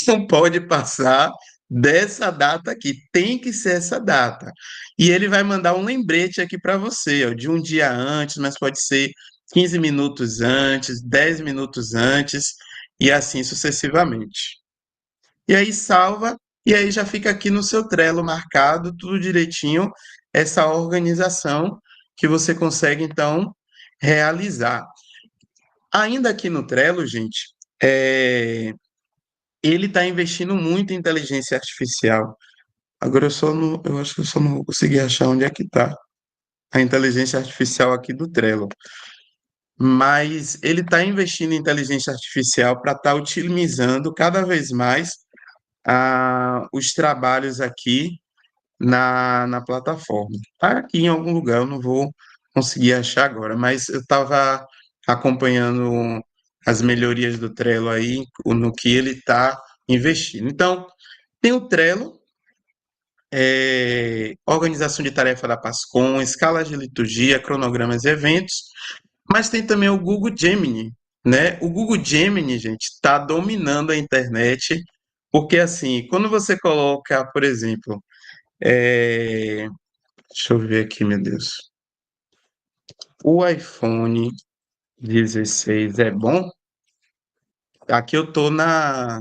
não pode passar dessa data aqui. Tem que ser essa data. E ele vai mandar um lembrete aqui para você, ó, de um dia antes, mas pode ser 15 minutos antes, 10 minutos antes, e assim sucessivamente. E aí salva, e aí já fica aqui no seu Trello marcado, tudo direitinho, essa organização que você consegue, então, realizar. Ainda aqui no Trello, gente, ele está investindo muito em inteligência artificial. Agora eu acho que eu só não vou conseguir achar onde é que está a inteligência artificial aqui do Trello. Mas ele está investindo em inteligência artificial para estar otimizando cada vez mais os trabalhos aqui na plataforma. Está aqui em algum lugar, eu não vou conseguir achar agora, mas eu estava acompanhando as melhorias do Trello aí, no que ele está investindo. Então, tem o Trello, organização de tarefa da Pascom, escalas de liturgia, cronogramas e eventos, mas tem também o Google Gemini, né? O Google Gemini, gente, está dominando a internet, porque assim, quando você coloca, por exemplo, deixa eu ver aqui, meu Deus. O iPhone 16 é bom? Aqui eu tô na.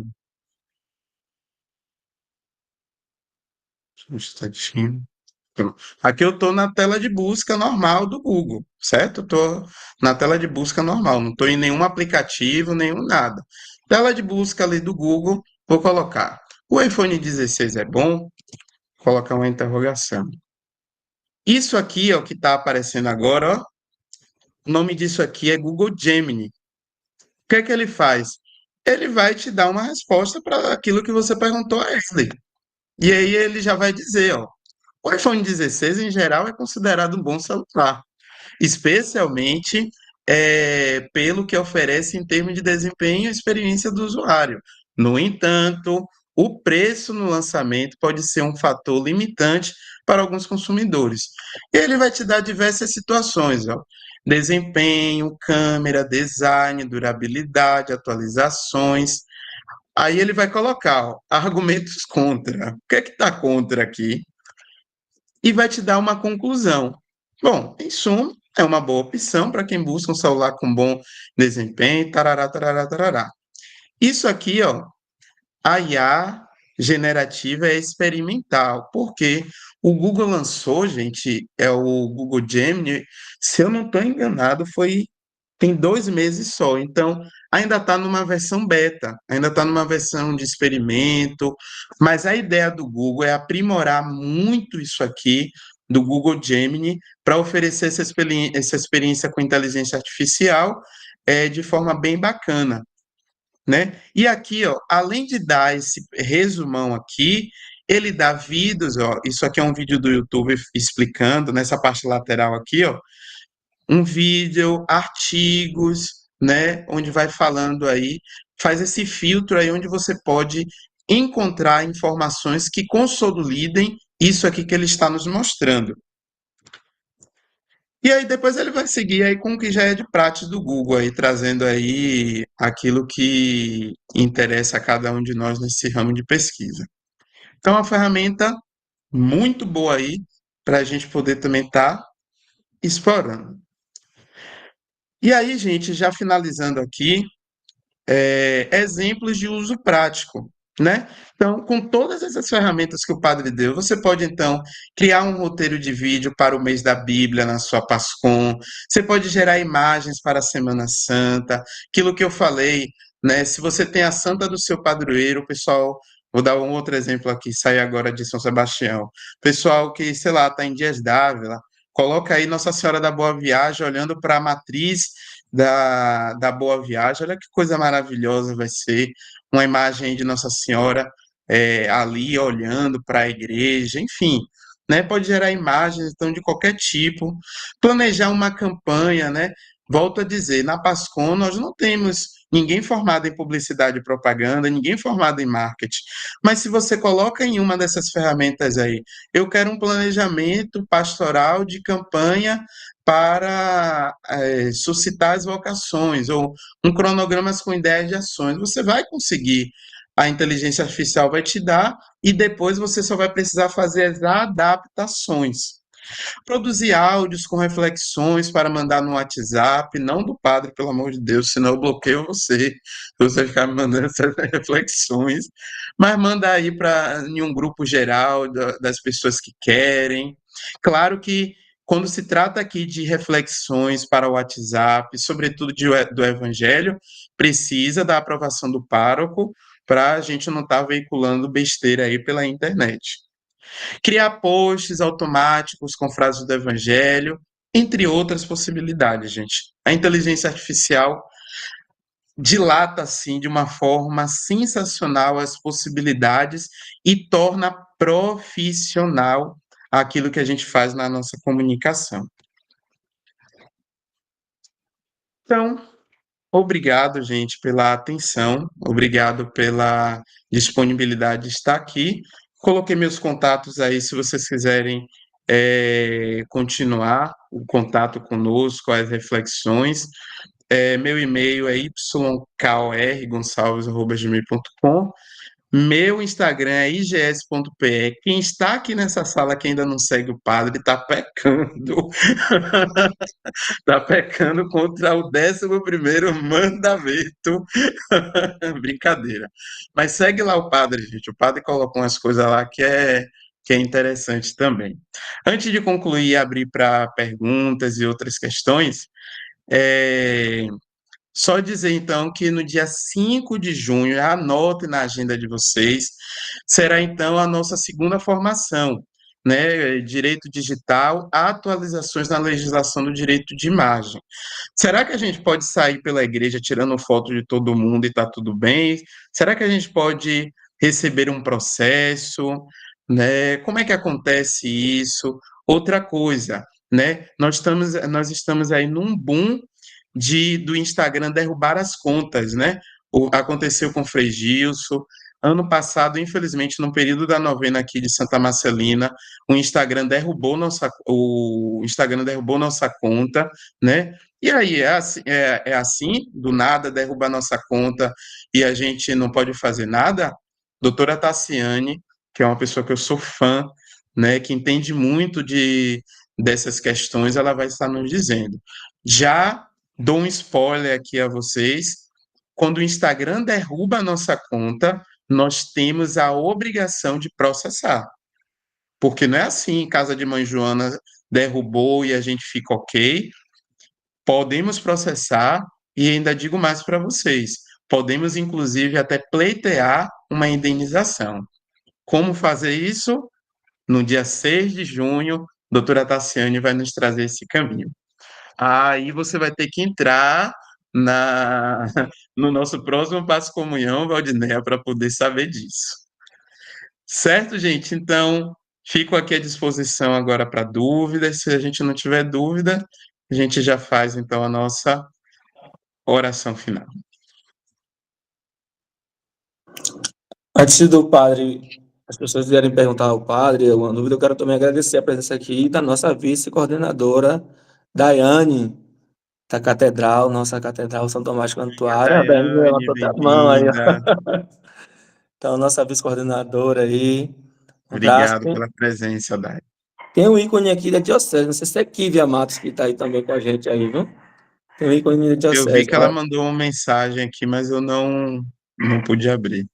Um instantinho. Aqui eu tô na tela de busca normal do Google, certo? Eu tô na tela de busca normal, não tô em nenhum aplicativo, nenhum nada. Tela de busca ali do Google, vou colocar. O iPhone 16 é bom? Vou colocar uma interrogação. Isso aqui é o que está aparecendo agora, ó. O nome disso aqui é Google Gemini. O que é que ele faz? Ele vai te dar uma resposta para aquilo que você perguntou a ele. E aí ele já vai dizer, ó, o iPhone 16 em geral é considerado um bom celular, especialmente pelo que oferece em termos de desempenho e experiência do usuário. No entanto, o preço no lançamento pode ser um fator limitante para alguns consumidores. E ele vai te dar diversas situações, ó. Desempenho, câmera, design, durabilidade, atualizações. Aí ele vai colocar, ó, argumentos contra. O que é que está contra aqui? E vai te dar uma conclusão. Bom, em suma, é uma boa opção para quem busca um celular com bom desempenho, tarará, tarará, tarará. Isso aqui, ó, a IA generativa é experimental, porque o Google lançou, gente, é o Google Gemini, se eu não estou enganado, tem 2 meses só, então ainda está numa versão beta, ainda está numa versão de experimento, mas a ideia do Google é aprimorar muito isso aqui, do Google Gemini, para oferecer essa experiência com inteligência artificial de forma bem bacana, né? E aqui, ó, além de dar esse resumão aqui, ele dá vídeos, ó, isso aqui é um vídeo do YouTube explicando, nessa parte lateral aqui, ó, um vídeo, artigos, né, onde vai falando aí faz esse filtro aí onde você pode encontrar informações que consolidem isso aqui que ele está nos mostrando. E aí depois ele vai seguir aí com o que já é de prática do Google, aí trazendo aí aquilo que interessa a cada um de nós nesse ramo de pesquisa. Então, é uma ferramenta muito boa aí para a gente poder também estar explorando. E aí, gente, já finalizando aqui, exemplos de uso prático, né? Então, com todas essas ferramentas que o Padre deu, você pode, então, criar um roteiro de vídeo para o mês da Bíblia na sua Pascom, você pode gerar imagens para a Semana Santa, aquilo que eu falei, né? Se você tem a Santa do seu padroeiro, o pessoal, vou dar um outro exemplo aqui, sai agora de São Sebastião, pessoal que, sei lá, está em Dias d'Ávila, coloca aí Nossa Senhora da Boa Viagem olhando para a matriz da Boa Viagem. Olha que coisa maravilhosa vai ser uma imagem de Nossa Senhora ali olhando para a igreja, enfim, né? Pode gerar imagens então de qualquer tipo, planejar uma campanha, né? Volto a dizer, na Pascom nós não temos ninguém formado em publicidade e propaganda, ninguém formado em marketing, mas se você coloca em uma dessas ferramentas aí, eu quero um planejamento pastoral de campanha para suscitar as vocações, ou um cronograma com ideias de ações. Você vai conseguir, a inteligência artificial vai te dar, e depois você só vai precisar fazer as adaptações. Produzir áudios com reflexões para mandar no WhatsApp, não do padre, pelo amor de Deus, senão eu bloqueio você, se você ficar me mandando essas reflexões, mas manda aí em um grupo geral das pessoas que querem. Claro que quando se trata aqui de reflexões para o WhatsApp, sobretudo do Evangelho, precisa da aprovação do pároco para a gente não estar veiculando besteira aí pela internet. Criar posts automáticos com frases do Evangelho, entre outras possibilidades, gente. A inteligência artificial dilata, assim, de uma forma sensacional as possibilidades e torna profissional aquilo que a gente faz na nossa comunicação. Então, obrigado, gente, pela atenção, obrigado pela disponibilidade de estar aqui. Coloquei meus contatos aí, se vocês quiserem continuar o contato conosco, as reflexões. Meu e-mail é ykorgonçalves@gmail.com. Meu Instagram é igs.pe. Quem está aqui nessa sala que ainda não segue o padre está pecando. Está pecando contra o 11º mandamento. Brincadeira. Mas segue lá o padre, gente. O padre colocou umas coisas lá que é interessante também. Antes de concluir e abrir para perguntas e outras questões, só dizer, então, que no dia 5 de junho, anote na agenda de vocês, será, então, a nossa segunda formação, né? Direito digital, atualizações na legislação do direito de imagem. Será que a gente pode sair pela igreja tirando foto de todo mundo e está tudo bem? Será que a gente pode receber um processo, né? Como é que acontece isso? Outra coisa, né? Nós estamos aí num boom do Instagram derrubar as contas, né? Aconteceu com o Frei Gilson. Ano passado, infelizmente, no período da novena aqui de Santa Marcelina, o Instagram derrubou nossa conta, né? E aí, é assim, do nada, derruba a nossa conta e a gente não pode fazer nada? Doutora Tassiane, que é uma pessoa que eu sou fã, né, que entende muito dessas questões, ela vai estar nos dizendo. Já dou um spoiler aqui a vocês, quando o Instagram derruba a nossa conta, nós temos a obrigação de processar. Porque não é assim, casa de mãe Joana derrubou e a gente fica ok. Podemos processar e ainda digo mais para vocês, podemos inclusive até pleitear uma indenização. Como fazer isso? No dia 6 de junho, a doutora Tassiane vai nos trazer esse caminho. Aí você vai ter que entrar no nosso próximo Passo Comunhão, Valdinéia, para poder saber disso. Certo, gente? Então, fico aqui à disposição agora para dúvidas. Se a gente não tiver dúvida, a gente já faz, então, a nossa oração final. Antes do padre, as pessoas vierem perguntar ao padre alguma dúvida, eu quero também agradecer a presença aqui da nossa vice-coordenadora, Daiane, da Catedral, nossa Catedral São Tomás de Amiga Cantuária. A Daiane Daiane, levantou até a mão aí, ó. bem-vinda. Então, nossa vice-coordenadora aí, um abraço. Obrigado pela presença, Dai. Tem um ícone aqui da Diocese, não sei se é Kívia Matos que está aí também com a gente aí, viu? Tem um ícone da Eu vi Diocese. que ela mandou uma mensagem aqui, mas eu não pude abrir.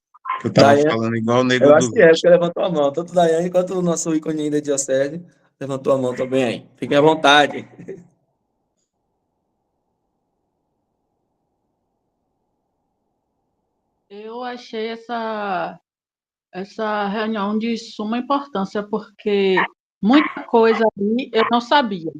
Eu estava Daiane, falando igual o Nego eu do acho que é, Leite. porque levantou a mão. Tanto Daiane quanto o nosso ícone aí da Diocese levantou a mão também aí. Fiquem à vontade. Eu achei essa reunião de suma importância, porque muita coisa ali eu não sabia.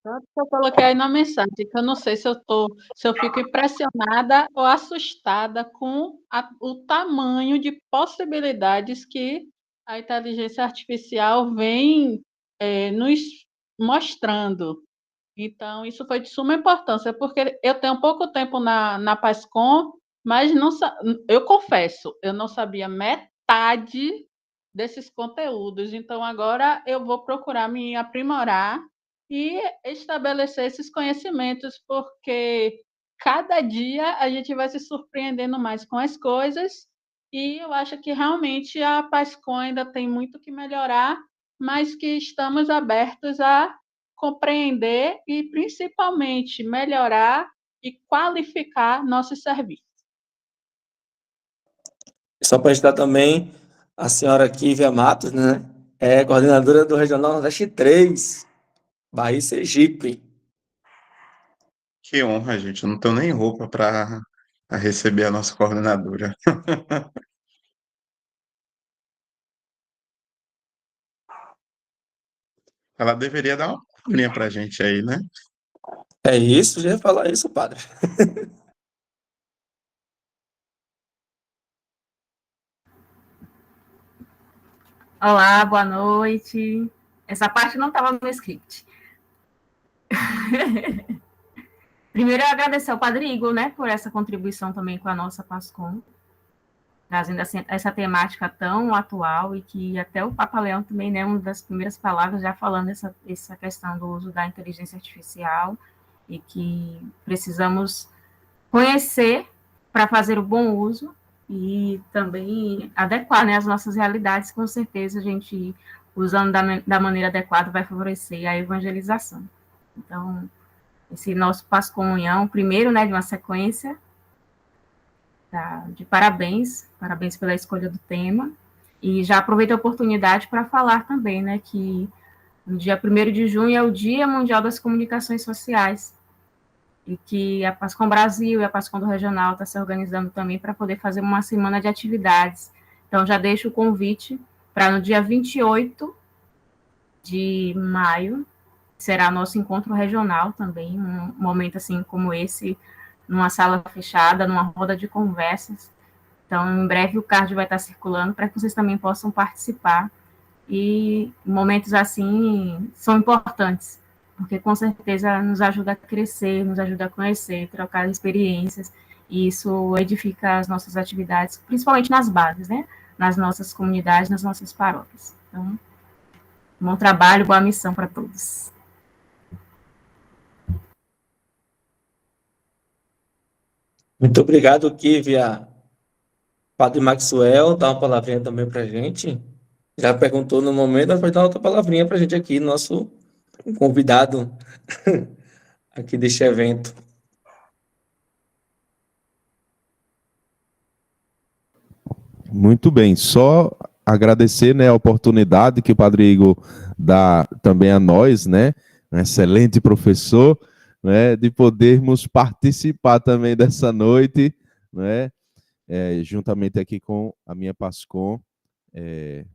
Tanto que eu coloquei aí na mensagem, que eu não sei se eu fico impressionada ou assustada com o tamanho de possibilidades que a inteligência artificial vem nos mostrando. Então, isso foi de suma importância, porque eu tenho pouco tempo na PASCOM, mas eu confesso, eu não sabia metade desses conteúdos. Então, agora eu vou procurar me aprimorar e estabelecer esses conhecimentos, porque cada dia a gente vai se surpreendendo mais com as coisas, e eu acho que realmente a PASCOM ainda tem muito que melhorar, mas que estamos abertos a compreender e, principalmente, melhorar e qualificar nossos serviços. Só para estar também, a senhora Kívia Matos, né? É coordenadora do Regional Nordeste 3, Bahia e Sergipe. Que honra, gente. Eu não tenho nem roupa para receber a nossa coordenadora. Ela deveria dar uma palavrinha para a gente aí, né? É isso, já ia falar isso, padre. Olá, boa noite. Essa parte não estava no script. Primeiro, eu agradecer ao Padre Igor, né, por essa contribuição também com a nossa PASCOM, trazendo essa temática tão atual e que até o Papa Leão também, né, uma das primeiras palavras já falando essa questão do uso da inteligência artificial e que precisamos conhecer para fazer o bom uso e também adequar, né, as nossas realidades. Com certeza a gente, usando da maneira adequada, vai favorecer a evangelização. Então, esse nosso Passo Comunhão, primeiro, né, de uma sequência, tá, de parabéns pela escolha do tema, e já aproveito a oportunidade para falar também, né, que no dia 1º de junho é o Dia Mundial das Comunicações Sociais, e que a PASCOM Brasil e a PASCOM do Regional está se organizando também para poder fazer uma semana de atividades. Então, já deixo o convite para no dia 28 de maio, será nosso encontro regional também, um momento assim como esse, numa sala fechada, numa roda de conversas. Então, em breve o card vai estar circulando para que vocês também possam participar. E momentos assim são importantes, porque com certeza nos ajuda a crescer, nos ajuda a conhecer, trocar experiências, e isso edifica as nossas atividades, principalmente nas bases, né? Nas nossas comunidades, nas nossas paróquias. Então, bom trabalho, boa missão para todos. Muito obrigado, Kívia. Padre Maxwell, dá uma palavrinha também para a gente. Já perguntou no momento, mas vai dar outra palavrinha para a gente aqui, nosso convidado aqui deste evento. Muito bem, só agradecer, né, a oportunidade que o Padre Igor dá também a nós, né, um excelente professor, né, de podermos participar também dessa noite, né, juntamente aqui com a minha PASCOM,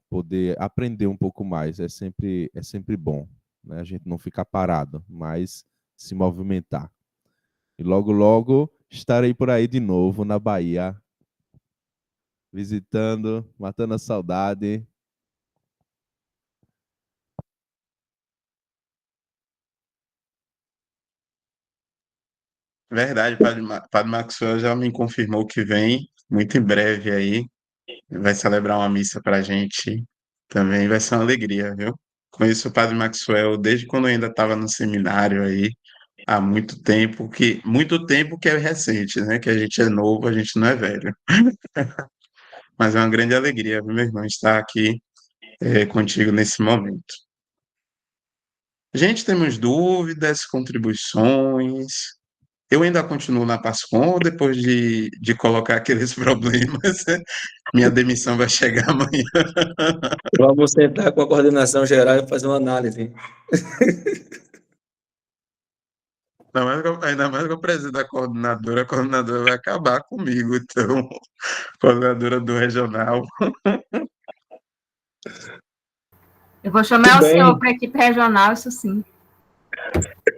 poder aprender um pouco mais, é sempre bom, né, a gente não ficar parado, mas se movimentar. E logo, logo estarei por aí de novo na Bahia, visitando, matando a saudade. Verdade, Padre Maxwell já me confirmou que vem muito em breve aí. vai celebrar uma missa para a gente também, vai ser uma alegria, viu? Conheço o Padre Maxwell desde quando eu ainda estava no seminário aí, há muito tempo que é recente, né? Que a gente é novo, a gente não é velho. Mas é uma grande alegria, viu, meu irmão, estar aqui contigo nesse momento. Gente, temos dúvidas, contribuições. Eu ainda continuo na Pascom, depois de colocar aqueles problemas, minha demissão vai chegar amanhã. Vamos sentar com a coordenação geral e fazer uma análise. Ainda mais que eu preciso da coordenadora, a coordenadora vai acabar comigo, então, coordenadora do regional. Eu vou chamar Tudo o senhor bem. para a equipe regional, isso sim.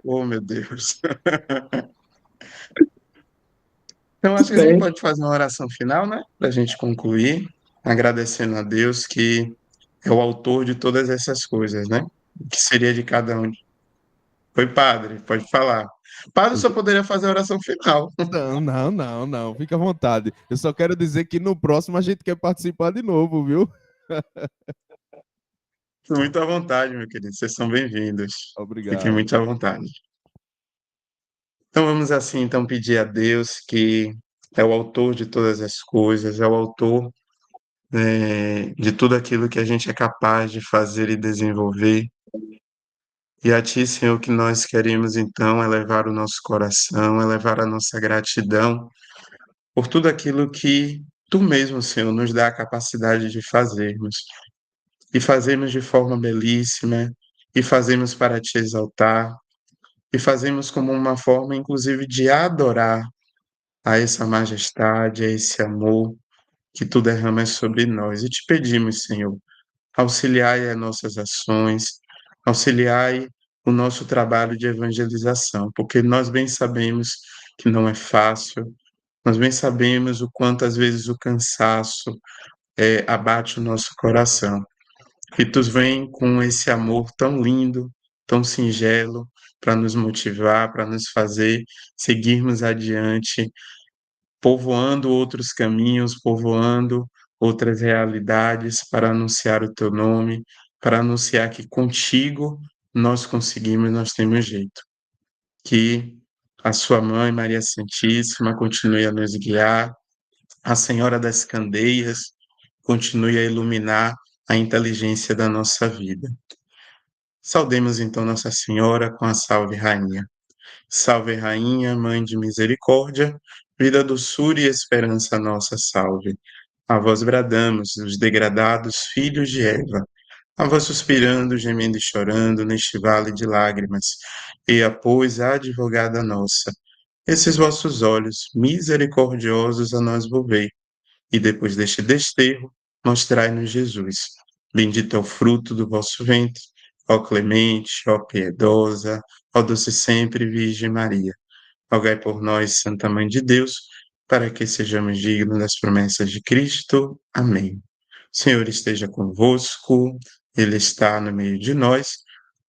Oh, meu Deus. Então, acho Tudo que a gente bem. pode fazer uma oração final, né? Para a gente concluir, agradecendo a Deus que é o autor de todas essas coisas, né? O que seria de cada um. Oi, padre, pode falar. Padre só poderia fazer a oração final. Não, não, não, não. Fica à vontade. Eu só quero dizer que no próximo a gente quer participar de novo, viu? Muito à vontade, meu querido. Vocês são bem-vindos. Fiquem Obrigado. muito à vontade. Então vamos assim, então pedir a Deus que é o autor de todas as coisas, é o autor de tudo aquilo que a gente é capaz de fazer e desenvolver. E a Ti, Senhor, que nós queremos então elevar o nosso coração, elevar a nossa gratidão por tudo aquilo que Tu mesmo, Senhor, nos dá a capacidade de fazermos. E fazemos de forma belíssima, e fazemos para Te exaltar, e fazemos como uma forma, inclusive, de adorar a essa majestade, a esse amor que Tu derramas sobre nós. E te pedimos, Senhor, auxiliai as nossas ações, auxiliai o nosso trabalho de evangelização, porque nós bem sabemos que não é fácil, nós bem sabemos o quanto às vezes o cansaço abate o nosso coração. E tu vem com esse amor tão lindo, tão singelo, para nos motivar, para nos fazer seguirmos adiante, povoando outros caminhos, povoando outras realidades para anunciar o teu nome, para anunciar que contigo nós conseguimos, nós temos jeito. Que a sua mãe, Maria Santíssima, continue a nos guiar, a Senhora das Candeias continue a iluminar a inteligência da nossa vida. Saudemos então Nossa Senhora com a Salve Rainha. Salve Rainha, Mãe de Misericórdia, vida, doçura e esperança nossa, salve. A vós bradamos, os degradados filhos de Eva. A vós suspirando, gemendo e chorando neste vale de lágrimas. E pois, a advogada nossa, esses vossos olhos misericordiosos a nós volvei. E depois deste desterro, mostrai-nos Jesus. Bendito é o fruto do vosso ventre, ó clemente, ó piedosa, ó doce sempre Virgem Maria. Rogai por nós, Santa Mãe de Deus, para que sejamos dignos das promessas de Cristo. Amém. O Senhor esteja convosco, Ele está no meio de nós.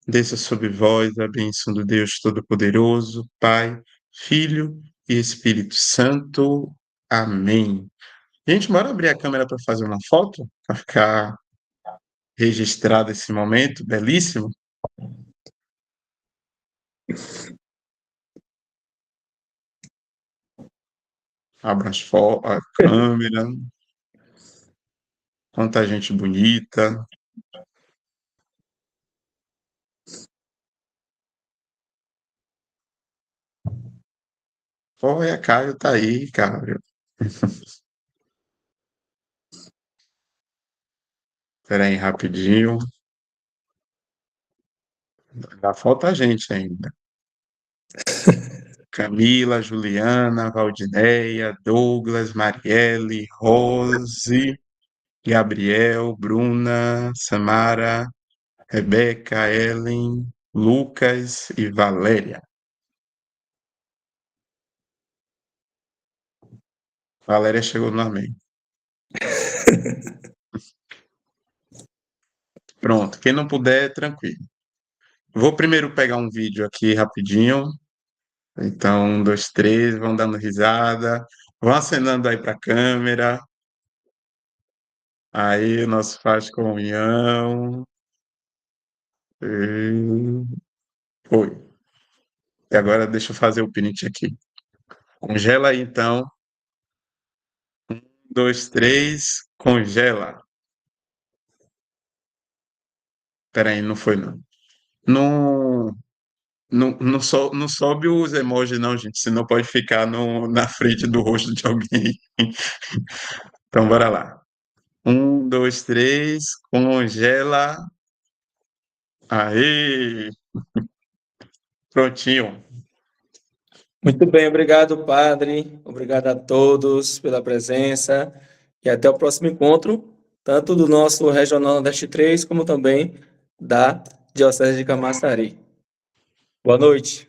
Desça sobre vós a bênção do Deus Todo-Poderoso, Pai, Filho e Espírito Santo. Amém. Gente, bora abrir a câmera para fazer uma foto, para ficar registrado esse momento belíssimo. Abra a câmera. Quanta gente bonita. Olha, Caio tá aí, cara. Espera aí, rapidinho. Ainda falta gente ainda. Camila, Juliana, Valdineia, Douglas, Marielle, Rose, Gabriel, Bruna, Samara, Rebeca, Ellen, Lucas e Valéria. Valéria chegou no amém. Pronto, quem não puder, tranquilo. Vou primeiro pegar um vídeo aqui rapidinho. Então, 1, 2, 3, vão dando risada, vão acenando aí para a câmera. Aí, o nosso faz comunhão. E... Foi. E agora deixa eu fazer o print aqui. Congela aí, então. 2, 3, congela. Peraí, não foi não. Não, não sobe os emojis não, gente, senão pode ficar na frente do rosto de alguém. Então, bora lá. 1, 2, 3, congela. Aí, prontinho. Muito bem, obrigado, padre. Obrigado a todos pela presença e até o próximo encontro, tanto do nosso Regional Nordeste 3, como também da Diocese de Camaçari. Boa noite.